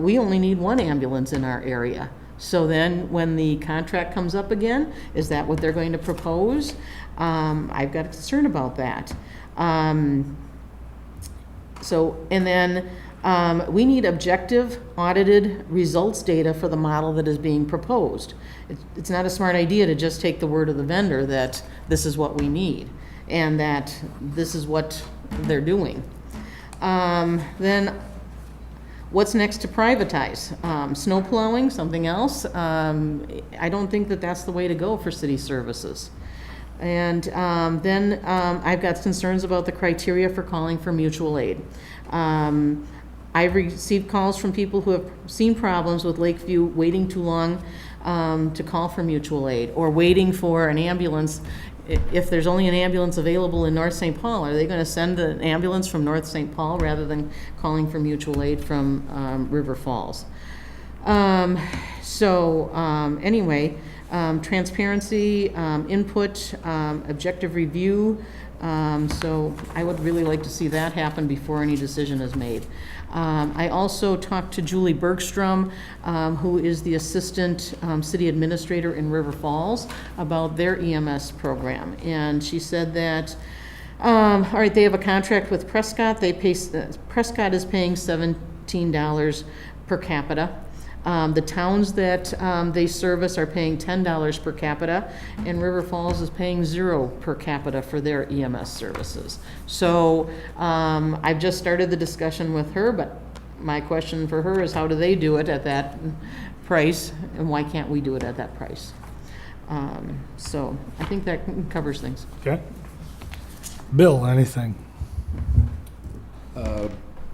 Speaker 2: we only need 1 ambulance in our area. So then when the contract comes up again, is that what they're going to propose? I've got a concern about that. We need objective audited results data for the model that is being proposed. It's not a smart idea to just take the word of the vendor that this is what we need and that this is what they're doing. Then what's next to privatize? Snow plowing, something else? I don't think that that's the way to go for city services. And then I've got concerns about the criteria for calling for mutual aid. I've received calls from people who have seen problems with Lakeview waiting too long to call for mutual aid, or waiting for an ambulance. If there's only an ambulance available in North St. Paul, are they going to send an ambulance from North St. Paul rather than calling for mutual aid from River Falls? Transparency, input, objective review. So I would really like to see that happen before any decision is made. I also talked to Julie Bergstrom, who is the assistant city administrator in River Falls, about their EMS program. And she said that, all right, they have a contract with Prescott. Prescott is paying $17 per capita. The towns that they service are paying $10 per capita, and River Falls is paying $0 per capita for their EMS services. So I've just started the discussion with her, but my question for her is, how do they do it at that price, and why can't we do it at that price? So I think that covers things.
Speaker 1: Okay. Bill, anything?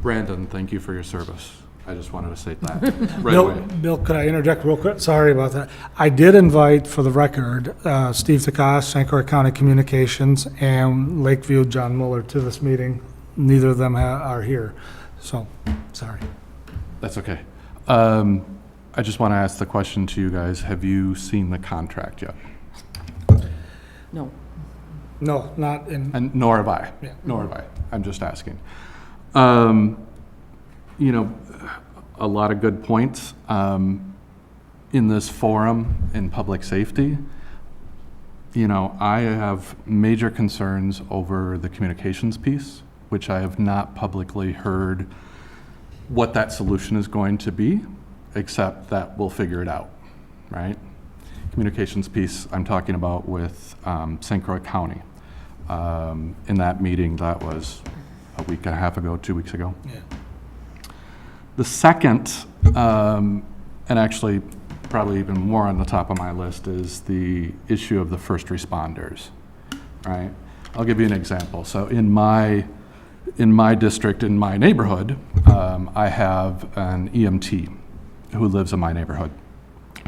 Speaker 3: Brandon, thank you for your service. I just wanted to say that right
Speaker 1: Bill,
Speaker 3: away.
Speaker 1: Bill, could I interject real quick? Sorry about that. I did invite, for the record, Steve Takas, St. Croix County Communications, and Lakeview, John Mueller, to this meeting. Neither of them are here, so, sorry.
Speaker 3: That's okay. I just want to ask the question to you guys. Have you seen the contract yet?
Speaker 2: No.
Speaker 1: No, not in.
Speaker 3: And nor have I.
Speaker 1: Yeah.
Speaker 3: Nor have I. I'm just asking. A lot of good points in this forum in public safety. I have major concerns over the communications piece, which I have not publicly heard what that solution is going to be, except that we'll figure it out, right? Communications piece I'm talking about with St. Croix County. In that meeting, that was a week and a half ago, 2 weeks ago.
Speaker 1: Yeah.
Speaker 3: The second, and actually probably even more on the top of my list, is the issue of the first responders, right? I'll give you an example. So in my district, in my neighborhood, I have an EMT who lives in my neighborhood.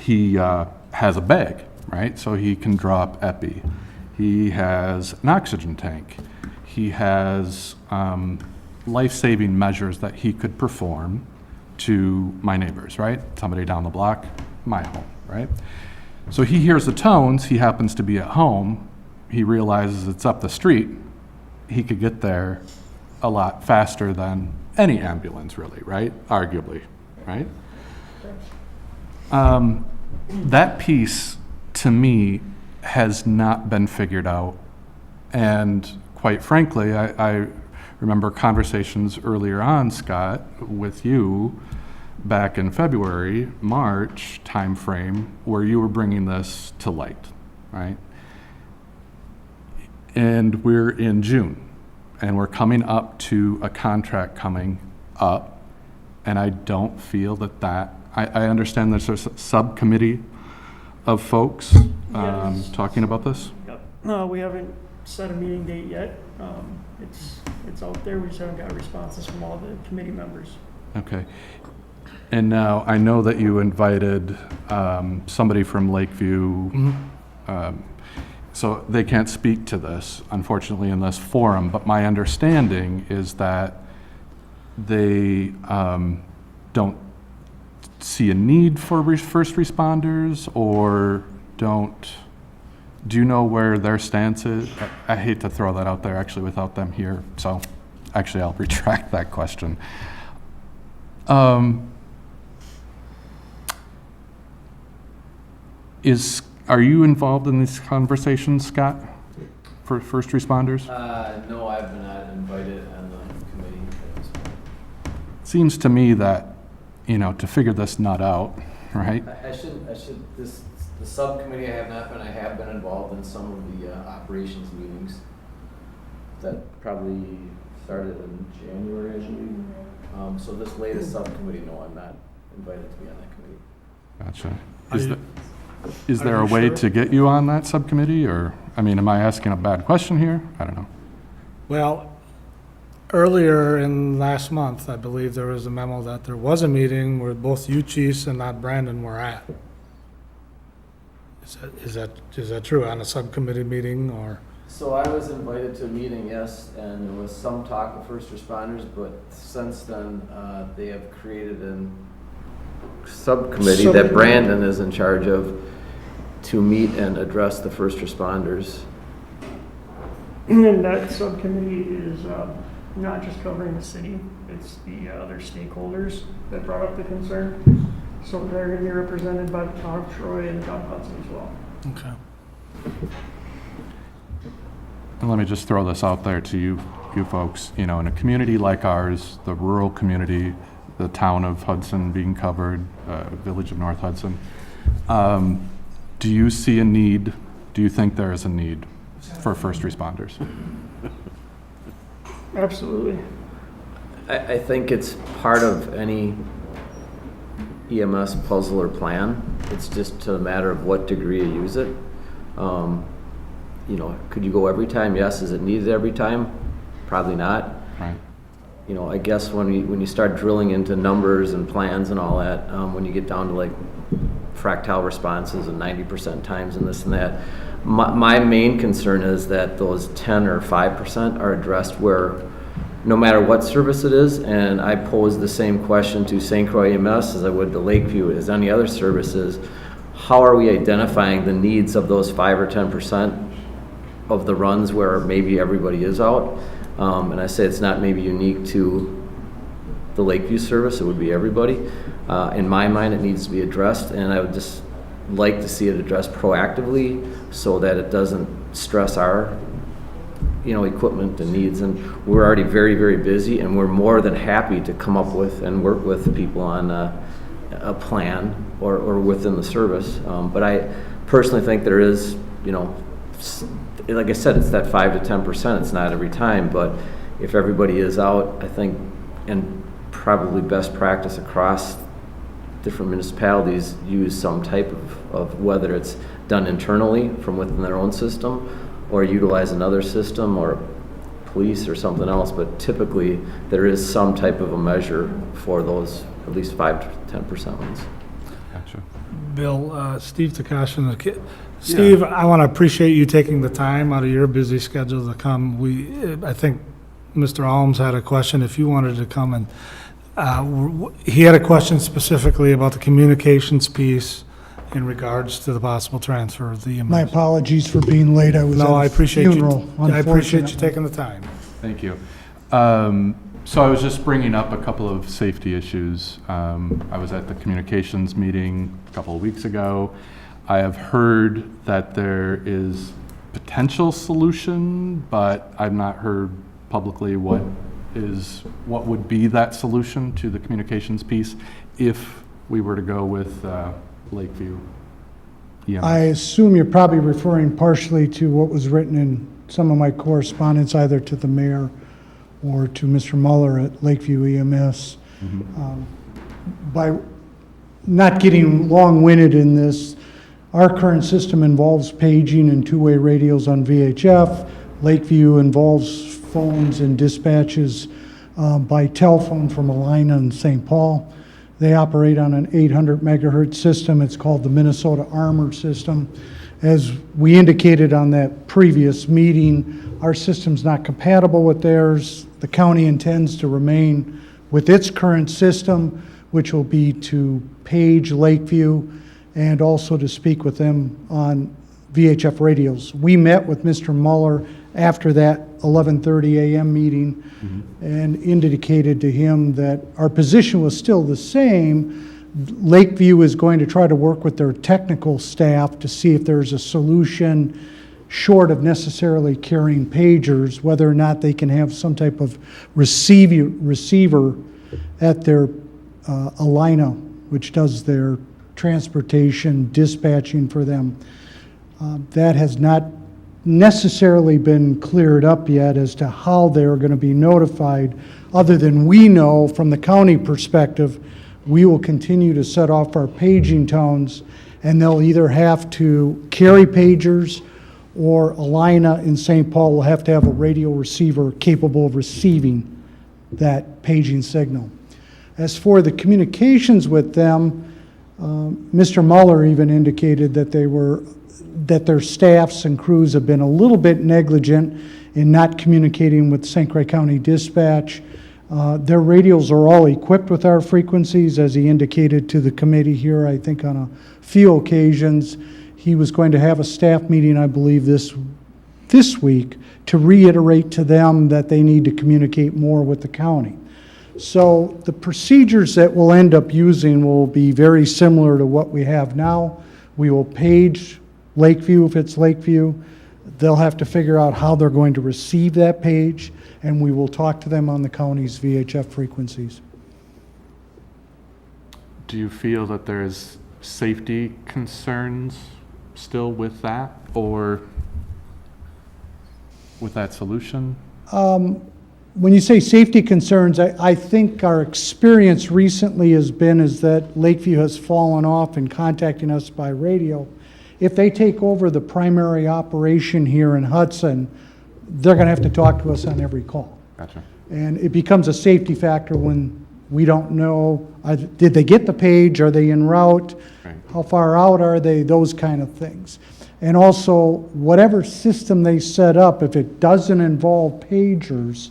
Speaker 3: He has a bag, right? So he can drop epi. He has an oxygen tank. He has life-saving measures that he could perform to my neighbors, right? Somebody down the block, my home, right? So he hears the tones, he happens to be at home, he realizes it's up the street, he could get there a lot faster than any ambulance really, right? Arguably, right? That piece, to me, has not been figured out. And quite frankly, I remember conversations earlier on, Scott, with you back in February, March timeframe, where you were bringing this to light, right? And we're in June, and we're coming up to a contract coming up, and I don't feel that I understand there's a subcommittee of folks
Speaker 13: Yes.
Speaker 3: talking about this.
Speaker 13: Yep. No, we haven't set a meeting date yet. It's out there, we just haven't got responses from all the committee members.
Speaker 3: Okay. And now, I know that you invited somebody from Lakeview, so they can't speak to this, unfortunately, in this forum, but my understanding is that they don't see a need for first responders, or do you know where their stance is? I hate to throw that out there, actually, without them here, so actually, I'll retract that question. Are you involved in these conversations, Scott, for first responders?
Speaker 10: No, I've been not invited on the committee at this point.
Speaker 3: Seems to me that, to figure this nut out, right?
Speaker 10: The subcommittee I have been involved in some of the operations meetings. That probably started in January, I believe. So this latest subcommittee, no, I'm not invited to be on that committee.
Speaker 3: Gotcha. Is there a way to get you on that subcommittee, or, am I asking a bad question here? I don't know.
Speaker 1: Well, earlier in last month, I believe there was a memo that there was a meeting where both you chiefs and not Brandon were at. Is that true, on a subcommittee meeting, or?
Speaker 10: So I was invited to a meeting, yes, and there was some talk of first responders, but since then, they have created a subcommittee that Brandon is in charge of to meet and address the first responders.
Speaker 13: And that subcommittee is not just covering the city, it's the other stakeholders that brought up the concern. So they're going to be represented by the town of Troy and John Hudson as well.
Speaker 1: Okay.
Speaker 3: And let me just throw this out there to you folks. In a community like ours, the rural community, the town of Hudson being covered, village of North Hudson, do you see a need? Do you think there is a need for first responders?
Speaker 13: Absolutely.
Speaker 10: I think it's part of any EMS puzzle or plan. It's just a matter of what degree you use it. Could you go every time? Yes. Is it needed every time? Probably not.
Speaker 3: Right.
Speaker 10: I guess when you start drilling into numbers and plans and all that, when you get down to like fractal responses and 90% times and this and that, my main concern is that those 10 or 5% are addressed where no matter what service it is, and I pose the same question to St. Croix EMS as I would to Lakeview, as any other services, how are we identifying the needs of those 5 or 10% of the runs where maybe everybody is out? And I say it's not maybe unique to the Lakeview service, it would be everybody. In my mind, it needs to be addressed, and I would just like to see it addressed proactively so that it doesn't stress our equipment and needs, and we're already very, very busy, and we're more than happy to come up with and work with people on a plan or within the service. But I personally think there is, like I said, it's that 5 to 10%. It's not every time, but if everybody is out, I think, and probably best practice across different municipalities, use some type of whether it's done internally from within their own system or utilize another system or police or something else, but typically there is some type of a measure for those at least 5 to 10% ones.
Speaker 3: Gotcha.
Speaker 1: Bill, Steve Takashi. Steve, I want to appreciate you taking the time out of your busy schedule to come. I think Mr. Alms had a question if you wanted to come, and he had a question specifically about the communications piece in regards to the possible transfer of the EMS.
Speaker 17: My apologies for being late. I was
Speaker 1: No, I
Speaker 17: at a
Speaker 1: appreciate
Speaker 17: funeral,
Speaker 1: you. I appreciate you
Speaker 17: unfortunately.
Speaker 1: taking the time.
Speaker 3: Thank you. So I was just bringing up a couple of safety issues. I was at the communications meeting a couple of weeks ago. I have heard that there is potential solution, but I've not heard publicly what would be that solution to the communications piece if we were to go with Lakeview EMS.
Speaker 17: I assume you're probably referring partially to what was written in some of my correspondence, either to the mayor or to Mr. Muller at Lakeview EMS. By not getting long-winded in this, our current system involves paging and two-way radios on VHF. Lakeview involves phones and dispatches by telephone from a line in St. Paul. They operate on an 800 megahertz system. It's called the Minnesota Armor system. As we indicated on that previous meeting, our system's not compatible with theirs. The county intends to remain with its current system, which will be to page Lakeview and also to speak with them on VHF radios. We met with Mr. Muller after that 11:30 a.m. meeting and indicated to him that our position was still the same. Lakeview is going to try to work with their technical staff to see if there's a solution short of necessarily carrying pagers, whether or not they can have some type of receiver at their Alina, which does their transportation dispatching for them. That has not necessarily been cleared up yet as to how they're going to be notified, other than we know from the county perspective, we will continue to set off our paging tones, and they'll either have to carry pagers or Alina in St. Paul will have to have a radio receiver capable of receiving that paging signal. As for the communications with them, Mr. Muller even indicated that their staffs and crews have been a little bit negligent in not communicating with St. Croix County Dispatch. Their radios are all equipped with our frequencies, as he indicated to the committee here, I think on a few occasions. He was going to have a staff meeting, I believe, this week to reiterate to them that they need to communicate more with the county. So the procedures that we'll end up using will be very similar to what we have now. We will page Lakeview if it's Lakeview. They'll have to figure out how they're going to receive that page, and we will talk to them on the county's VHF frequencies.
Speaker 3: Do you feel that there's safety concerns still with that, or with that solution?
Speaker 17: When you say safety concerns, I think our experience recently is that Lakeview has fallen off in contacting us by radio. If they take over the primary operation here in Hudson, they're going to have to talk to us on every call.
Speaker 3: Gotcha.
Speaker 17: And it becomes a safety factor when we don't know, did they get the page? Are they en route?
Speaker 3: Right.
Speaker 17: How far out are they? Those kind of things. And also, whatever system they set up, if it doesn't involve pagers,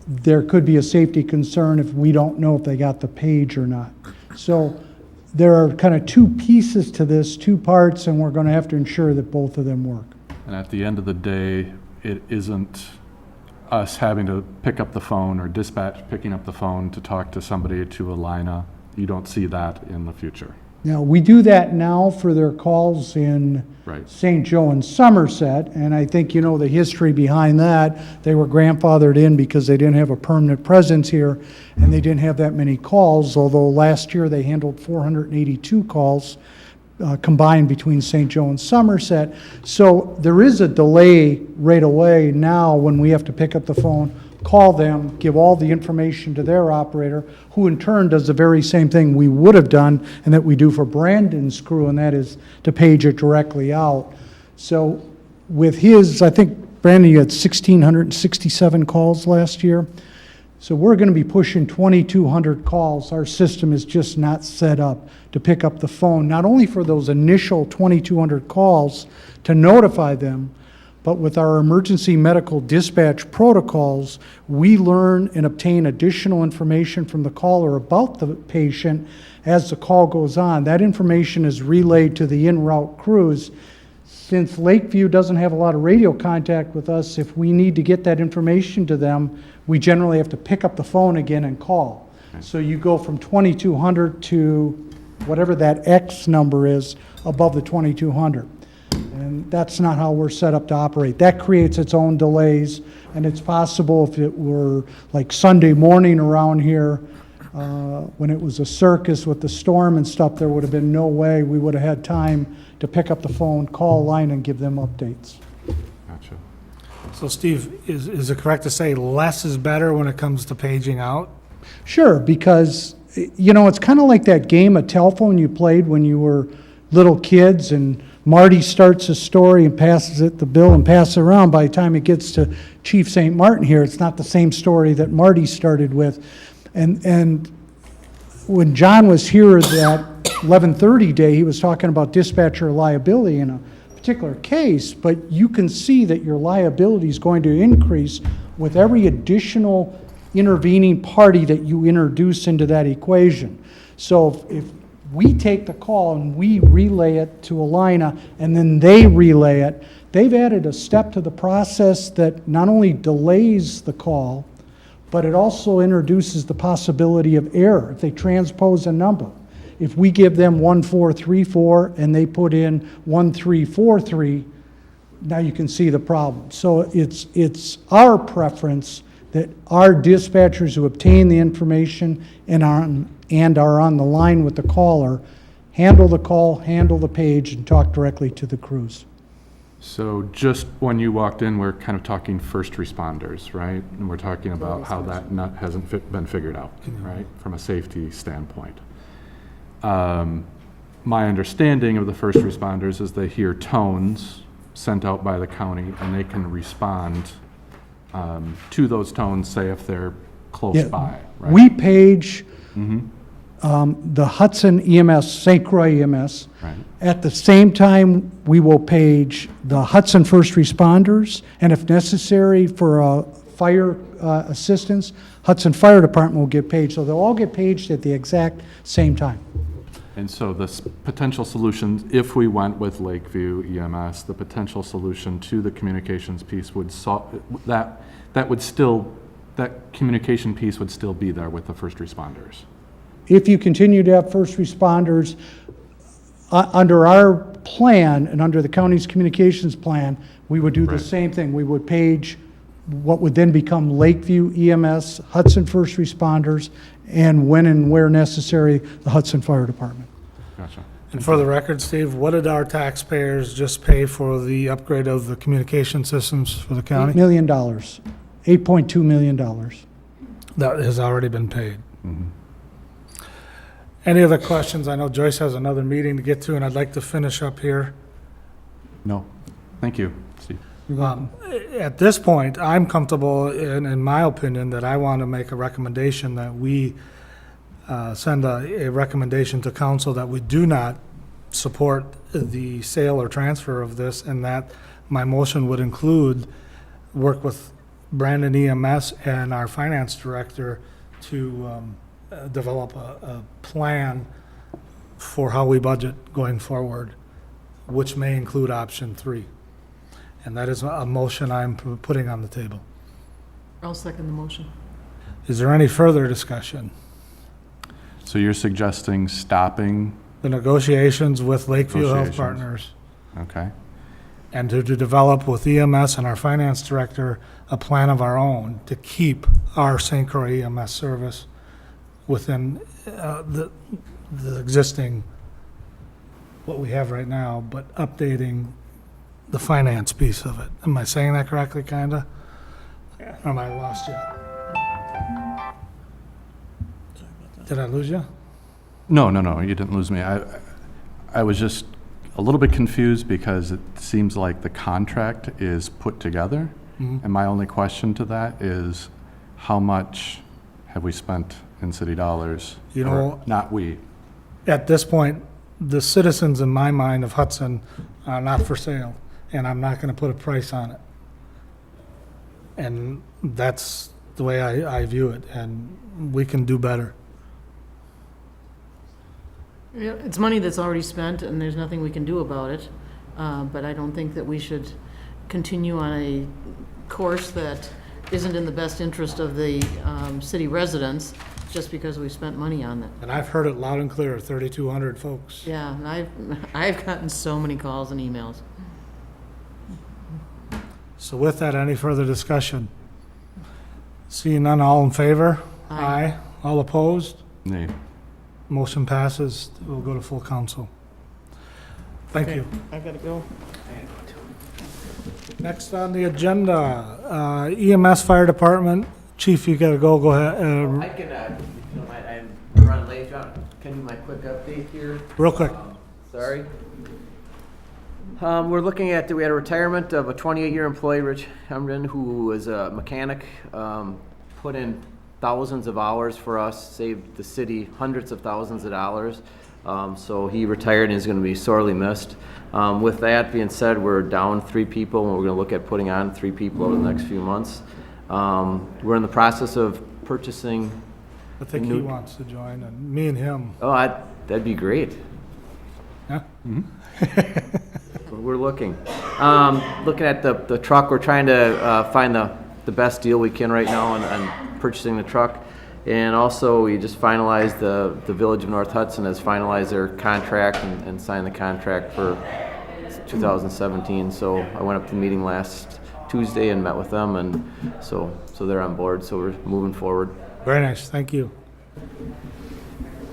Speaker 17: there could be a safety concern if we don't know if they got the page or not. So there are kind of two pieces to this, two parts, and we're going to have to ensure that both of them work.
Speaker 3: And at the end of the day, it isn't us having to pick up the phone or dispatch picking up the phone to talk to somebody to Alina. You don't see that in the future.
Speaker 17: Now, we do that now for their calls in
Speaker 3: Right.
Speaker 17: St. Joe and Somerset, and I think you know the history behind that. They were grandfathered in because they didn't have a permanent presence here, and they didn't have that many calls, although last year they handled 482 calls combined between St. Joe and Somerset. So there is a delay right away now when we have to pick up the phone, call them, give all the information to their operator, who in turn does the very same thing we would have done and that we do for Brandon's crew, and that is to page it directly out. So with his, I think, Brandon, you had 1,667 calls last year. So we're going to be pushing 2,200 calls. Our system is just not set up to pick up the phone, not only for those initial 2,200 calls to notify them, but with our emergency medical dispatch protocols, we learn and obtain additional information from the caller about the patient as the call goes on. That information is relayed to the en route crews. Since Lakeview doesn't have a lot of radio contact with us, if we need to get that information to them, we generally have to pick up the phone again and call. So you go from 2,200 to whatever that X number is above the 2,200. And that's not how we're set up to operate. That creates its own delays, and it's possible if it were like Sunday morning around here, when it was a circus with the storm and stuff, there would have been no way we would have had time to pick up the phone, call a line, and give them updates.
Speaker 3: Gotcha.
Speaker 1: So Steve, is it correct to say less is better when it comes to paging out?
Speaker 17: Sure, because, you know, it's kind of like that game of telephone you played when you were little kids, and Marty starts a story and passes it the bill and passes it around. By the time it gets to Chief St. Martin here, it's not the same story that Marty started with. And when John was here that 11:30 day, he was talking about dispatcher liability in a particular case, but you can see that your liability is going to increase with every additional intervening party that you introduce into that equation. So if we take the call and we relay it to Alina, and then they relay it, they've added a step to the process that not only delays the call, but it also introduces the possibility of error if they transpose a number. If we give them 1434 and they put in 1343, now you can see the problem. So it's our preference that our dispatchers who obtain the information and are on the line with the caller handle the call, handle the page, and talk directly to the crews.
Speaker 3: So just when you walked in, we're kind of talking first responders, right? And we're talking about how that hasn't been figured out, right, from a safety standpoint. My understanding of the first responders is they hear tones sent out by the county, and they can respond to those tones, say if they're close
Speaker 17: Yeah,
Speaker 3: by, right?
Speaker 17: we page the Hudson EMS, St. Croix EMS.
Speaker 3: Right.
Speaker 17: At the same time, we will page the Hudson first responders, and if necessary for fire assistance, Hudson Fire Department will get paged. So they'll all get paged at the exact same time.
Speaker 3: And so this potential solution, if we went with Lakeview EMS, the potential solution to the communications piece would solve, that communication piece would still be there with the first responders.
Speaker 17: If you continue to have first responders, under our plan and under the county's communications plan, we would do the
Speaker 3: Right.
Speaker 17: same thing. We would page what would then become Lakeview EMS, Hudson First Responders, and when and where necessary, the Hudson Fire Department.
Speaker 3: Gotcha.
Speaker 1: And for the record, Steve, what did our taxpayers just pay for the upgrade of the communication systems for the
Speaker 17: $8
Speaker 1: county?
Speaker 17: million, $8.2 million.
Speaker 1: That has already been paid. Any other questions? I know Joyce has another meeting to get to, and I'd like to finish up here.
Speaker 3: No, thank you, Steve.
Speaker 1: At this point, I'm comfortable, in my opinion, that I want to make a recommendation that we send a recommendation to council that we do not support the sale or transfer of this, and that my motion would include work with Brandon EMS and our finance director to develop a plan for how we budget going forward, which may include option 3. And that is a motion I'm putting on the table.
Speaker 12: I'll second the motion.
Speaker 1: Is there any further discussion?
Speaker 3: So you're suggesting stopping
Speaker 1: the negotiations with Lakeview Health
Speaker 3: Negotiations.
Speaker 1: Partners,
Speaker 3: Okay,
Speaker 1: and to develop with EMS and our finance director a plan of our own to keep our St. Croix EMS service within the existing, what we have right now, but updating the finance piece of it. Am I saying that correctly, kinda?
Speaker 13: Yeah.
Speaker 1: Or am I lost you? Did I lose you?
Speaker 3: no, you didn't lose me. I was just a little bit confused because it seems like the contract is put together.
Speaker 1: Mhm.
Speaker 3: And my only question to that is, how much have we spent in city dollars?
Speaker 1: You
Speaker 3: Or
Speaker 1: know-
Speaker 3: not we.
Speaker 1: At this point, the citizens in my mind of Hudson are not for sale, and I'm not gonna put a price on it. And that's the way I view it, and we can do better.
Speaker 2: Yeah, it's money that's already spent, and there's nothing we can do about it. But I don't think that we should continue on a course that isn't in the best interest of the city residents, just because we spent money on it.
Speaker 1: And I've heard it loud and clear, 3,200 folks.
Speaker 2: Yeah, and I've gotten so many calls and emails.
Speaker 1: So with that, any further discussion? Seeing none, all in favor?
Speaker 2: Aye.
Speaker 1: All opposed?
Speaker 3: Nay.
Speaker 1: Motion passes. We'll go to full council. Thank you.
Speaker 2: I've got to go.
Speaker 1: Next on the agenda, EMS Fire Department. Chief, you gotta go. Go ahead.
Speaker 10: I can, if you don't mind, I'm running late, John. Can do my quick update here.
Speaker 1: Real quick.
Speaker 10: Sorry. We're looking at, we had a retirement of a 28-year employee, Rich Hemden, who was a mechanic, put in thousands of hours for us, saved the city hundreds of thousands of dollars. So he retired and is going to be sorely missed. With that being said, we're down 3 people, and we're going to look at putting on 3 people over the next few months. We're in the process of purchasing.
Speaker 1: I think he wants to join, and me and him.
Speaker 10: Oh, that'd be great.
Speaker 1: Yeah?
Speaker 10: We're looking. Looking at the truck, we're trying to find the best deal we can right now on purchasing the truck. And also, we just finalized, the Village of North Hudson has finalized their contract and signed the contract for 2017. So I went up to the meeting last Tuesday and met with them, and so they're on board, so we're moving forward.
Speaker 1: Very nice. Thank you.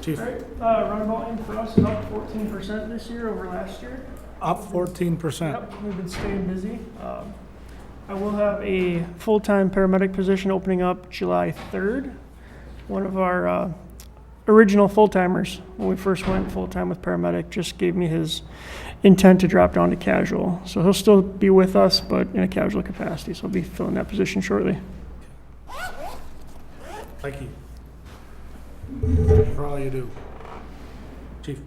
Speaker 1: Chief.
Speaker 13: All right, run volume for us is up 14% this year over last year.
Speaker 1: Up 14%.
Speaker 13: Yep, we've been staying busy. I will have a full-time paramedic position opening up July 3rd. One of our original full-timers, when we first went full-time with paramedic, just gave me his intent to drop down to casual. So he'll still be with us, but in a casual capacity, so I'll be filling that position shortly.
Speaker 1: Thank you. Thank you for all you do. Chief.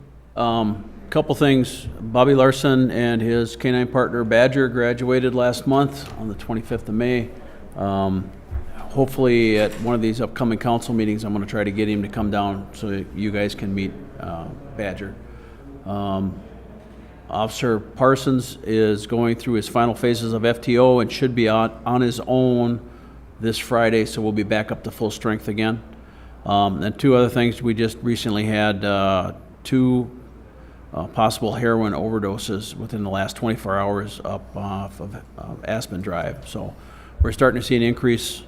Speaker 4: Couple things. Bobby Larson and his canine partner Badger graduated last month on the 25th of May. Hopefully at one of these upcoming council meetings, I'm going to try to get him to come down so you guys can meet Badger. Officer Parsons is going through his final phases of FTO and should be on his own this Friday, so we'll be back up to full strength again. And 2 other things, we just recently had 2 possible heroin overdoses within the last 24 hours up off of Aspen Drive. So we're starting to see an increase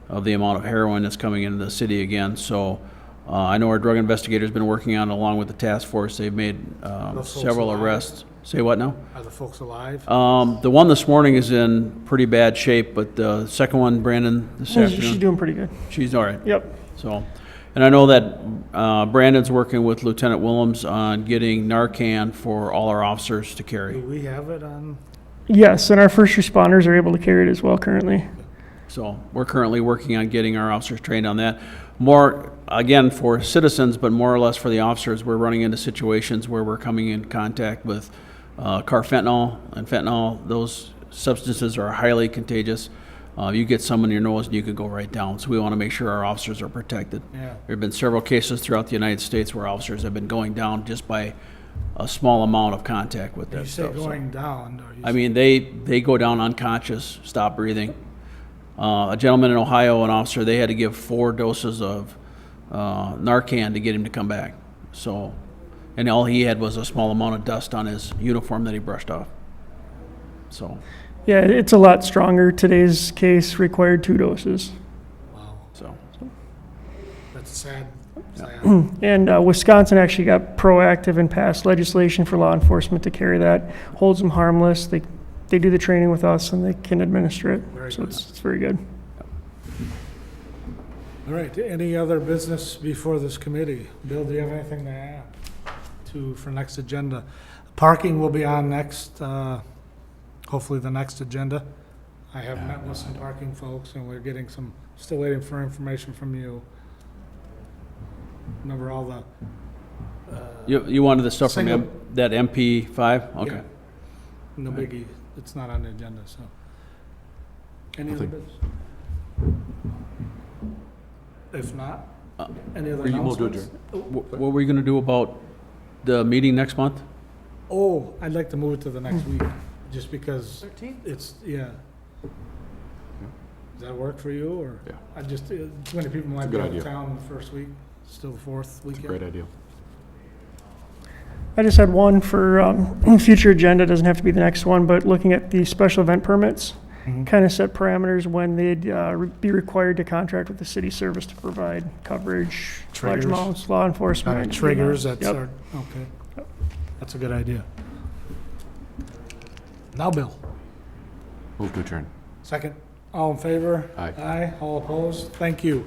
Speaker 4: of the amount of heroin that's coming into the city again. So I know our drug investigator's been working on it along with the task force. They've made several arrests. Say what now?
Speaker 1: Are the folks alive?
Speaker 4: The one this morning is in pretty bad shape, but the second one, Brandon, this afternoon.
Speaker 13: She's doing pretty good.
Speaker 4: She's all right.
Speaker 13: Yep.
Speaker 4: So, and I know that Brandon's working with Lieutenant Willems on getting Narcan for all our officers to carry.
Speaker 1: Do we have it on?
Speaker 13: Yes, and our first responders are able to carry it as well currently.
Speaker 4: So we're currently working on getting our officers trained on that. More, again, for citizens, but more or less for the officers, we're running into situations where we're coming in contact with carfentanil and fentanyl. Those substances are highly contagious. You get some in your nose and you could go right down. So we want to make sure our officers are protected.
Speaker 1: Yeah.
Speaker 4: There have been several cases throughout the United States where officers have been going down just by a small amount of contact with that
Speaker 1: You say
Speaker 4: stuff. So,
Speaker 1: going down, or you
Speaker 4: I mean, they go down unconscious, stop breathing. A gentleman in Ohio, an officer, they had to give 4 doses of Narcan to get him to come back. So And all he had was a small amount of dust on his uniform that he brushed off. So,
Speaker 13: Yeah, it's a lot stronger. Today's case required 2 doses.
Speaker 4: so.
Speaker 1: That's sad.
Speaker 13: And Wisconsin actually got proactive and passed legislation for law enforcement to carry that, holds them harmless. They do the training with us and they can administer it. So it's very good.
Speaker 1: All right, any other business before this committee? Bill, do you have anything to add for next agenda? Parking will be on next, hopefully the next agenda. I have met with some parking folks and we're getting still waiting for information from you. Remember all the,
Speaker 4: You wanted the stuff from
Speaker 1: Single-
Speaker 4: that MP5? Okay.
Speaker 1: Yeah. No biggie, it's not on the agenda, so. Any other business? If not, any other announcements?
Speaker 4: What were you gonna do about the meeting next month?
Speaker 1: Oh, I'd like to move it to the next week, just because
Speaker 12: 13th?
Speaker 1: it's, yeah. Does that work for you, or?
Speaker 3: Yeah.
Speaker 1: I just, too many people might be
Speaker 3: good
Speaker 1: out of
Speaker 3: idea.
Speaker 1: town the first week, still the fourth weekend.
Speaker 3: Great idea.
Speaker 13: I just had one for future agenda, doesn't have to be the next one, but looking at the special event permits, kind of set parameters when they'd be required to contract with the city service to provide coverage, large
Speaker 1: Triggers.
Speaker 13: amounts, law enforcement.
Speaker 1: Triggers, that's
Speaker 13: Yep.
Speaker 1: our, okay. That's a good idea. Now, Bill,
Speaker 3: Move to adjourn.
Speaker 1: second, all in favor?
Speaker 3: Aye.
Speaker 1: Aye, all opposed? Thank you.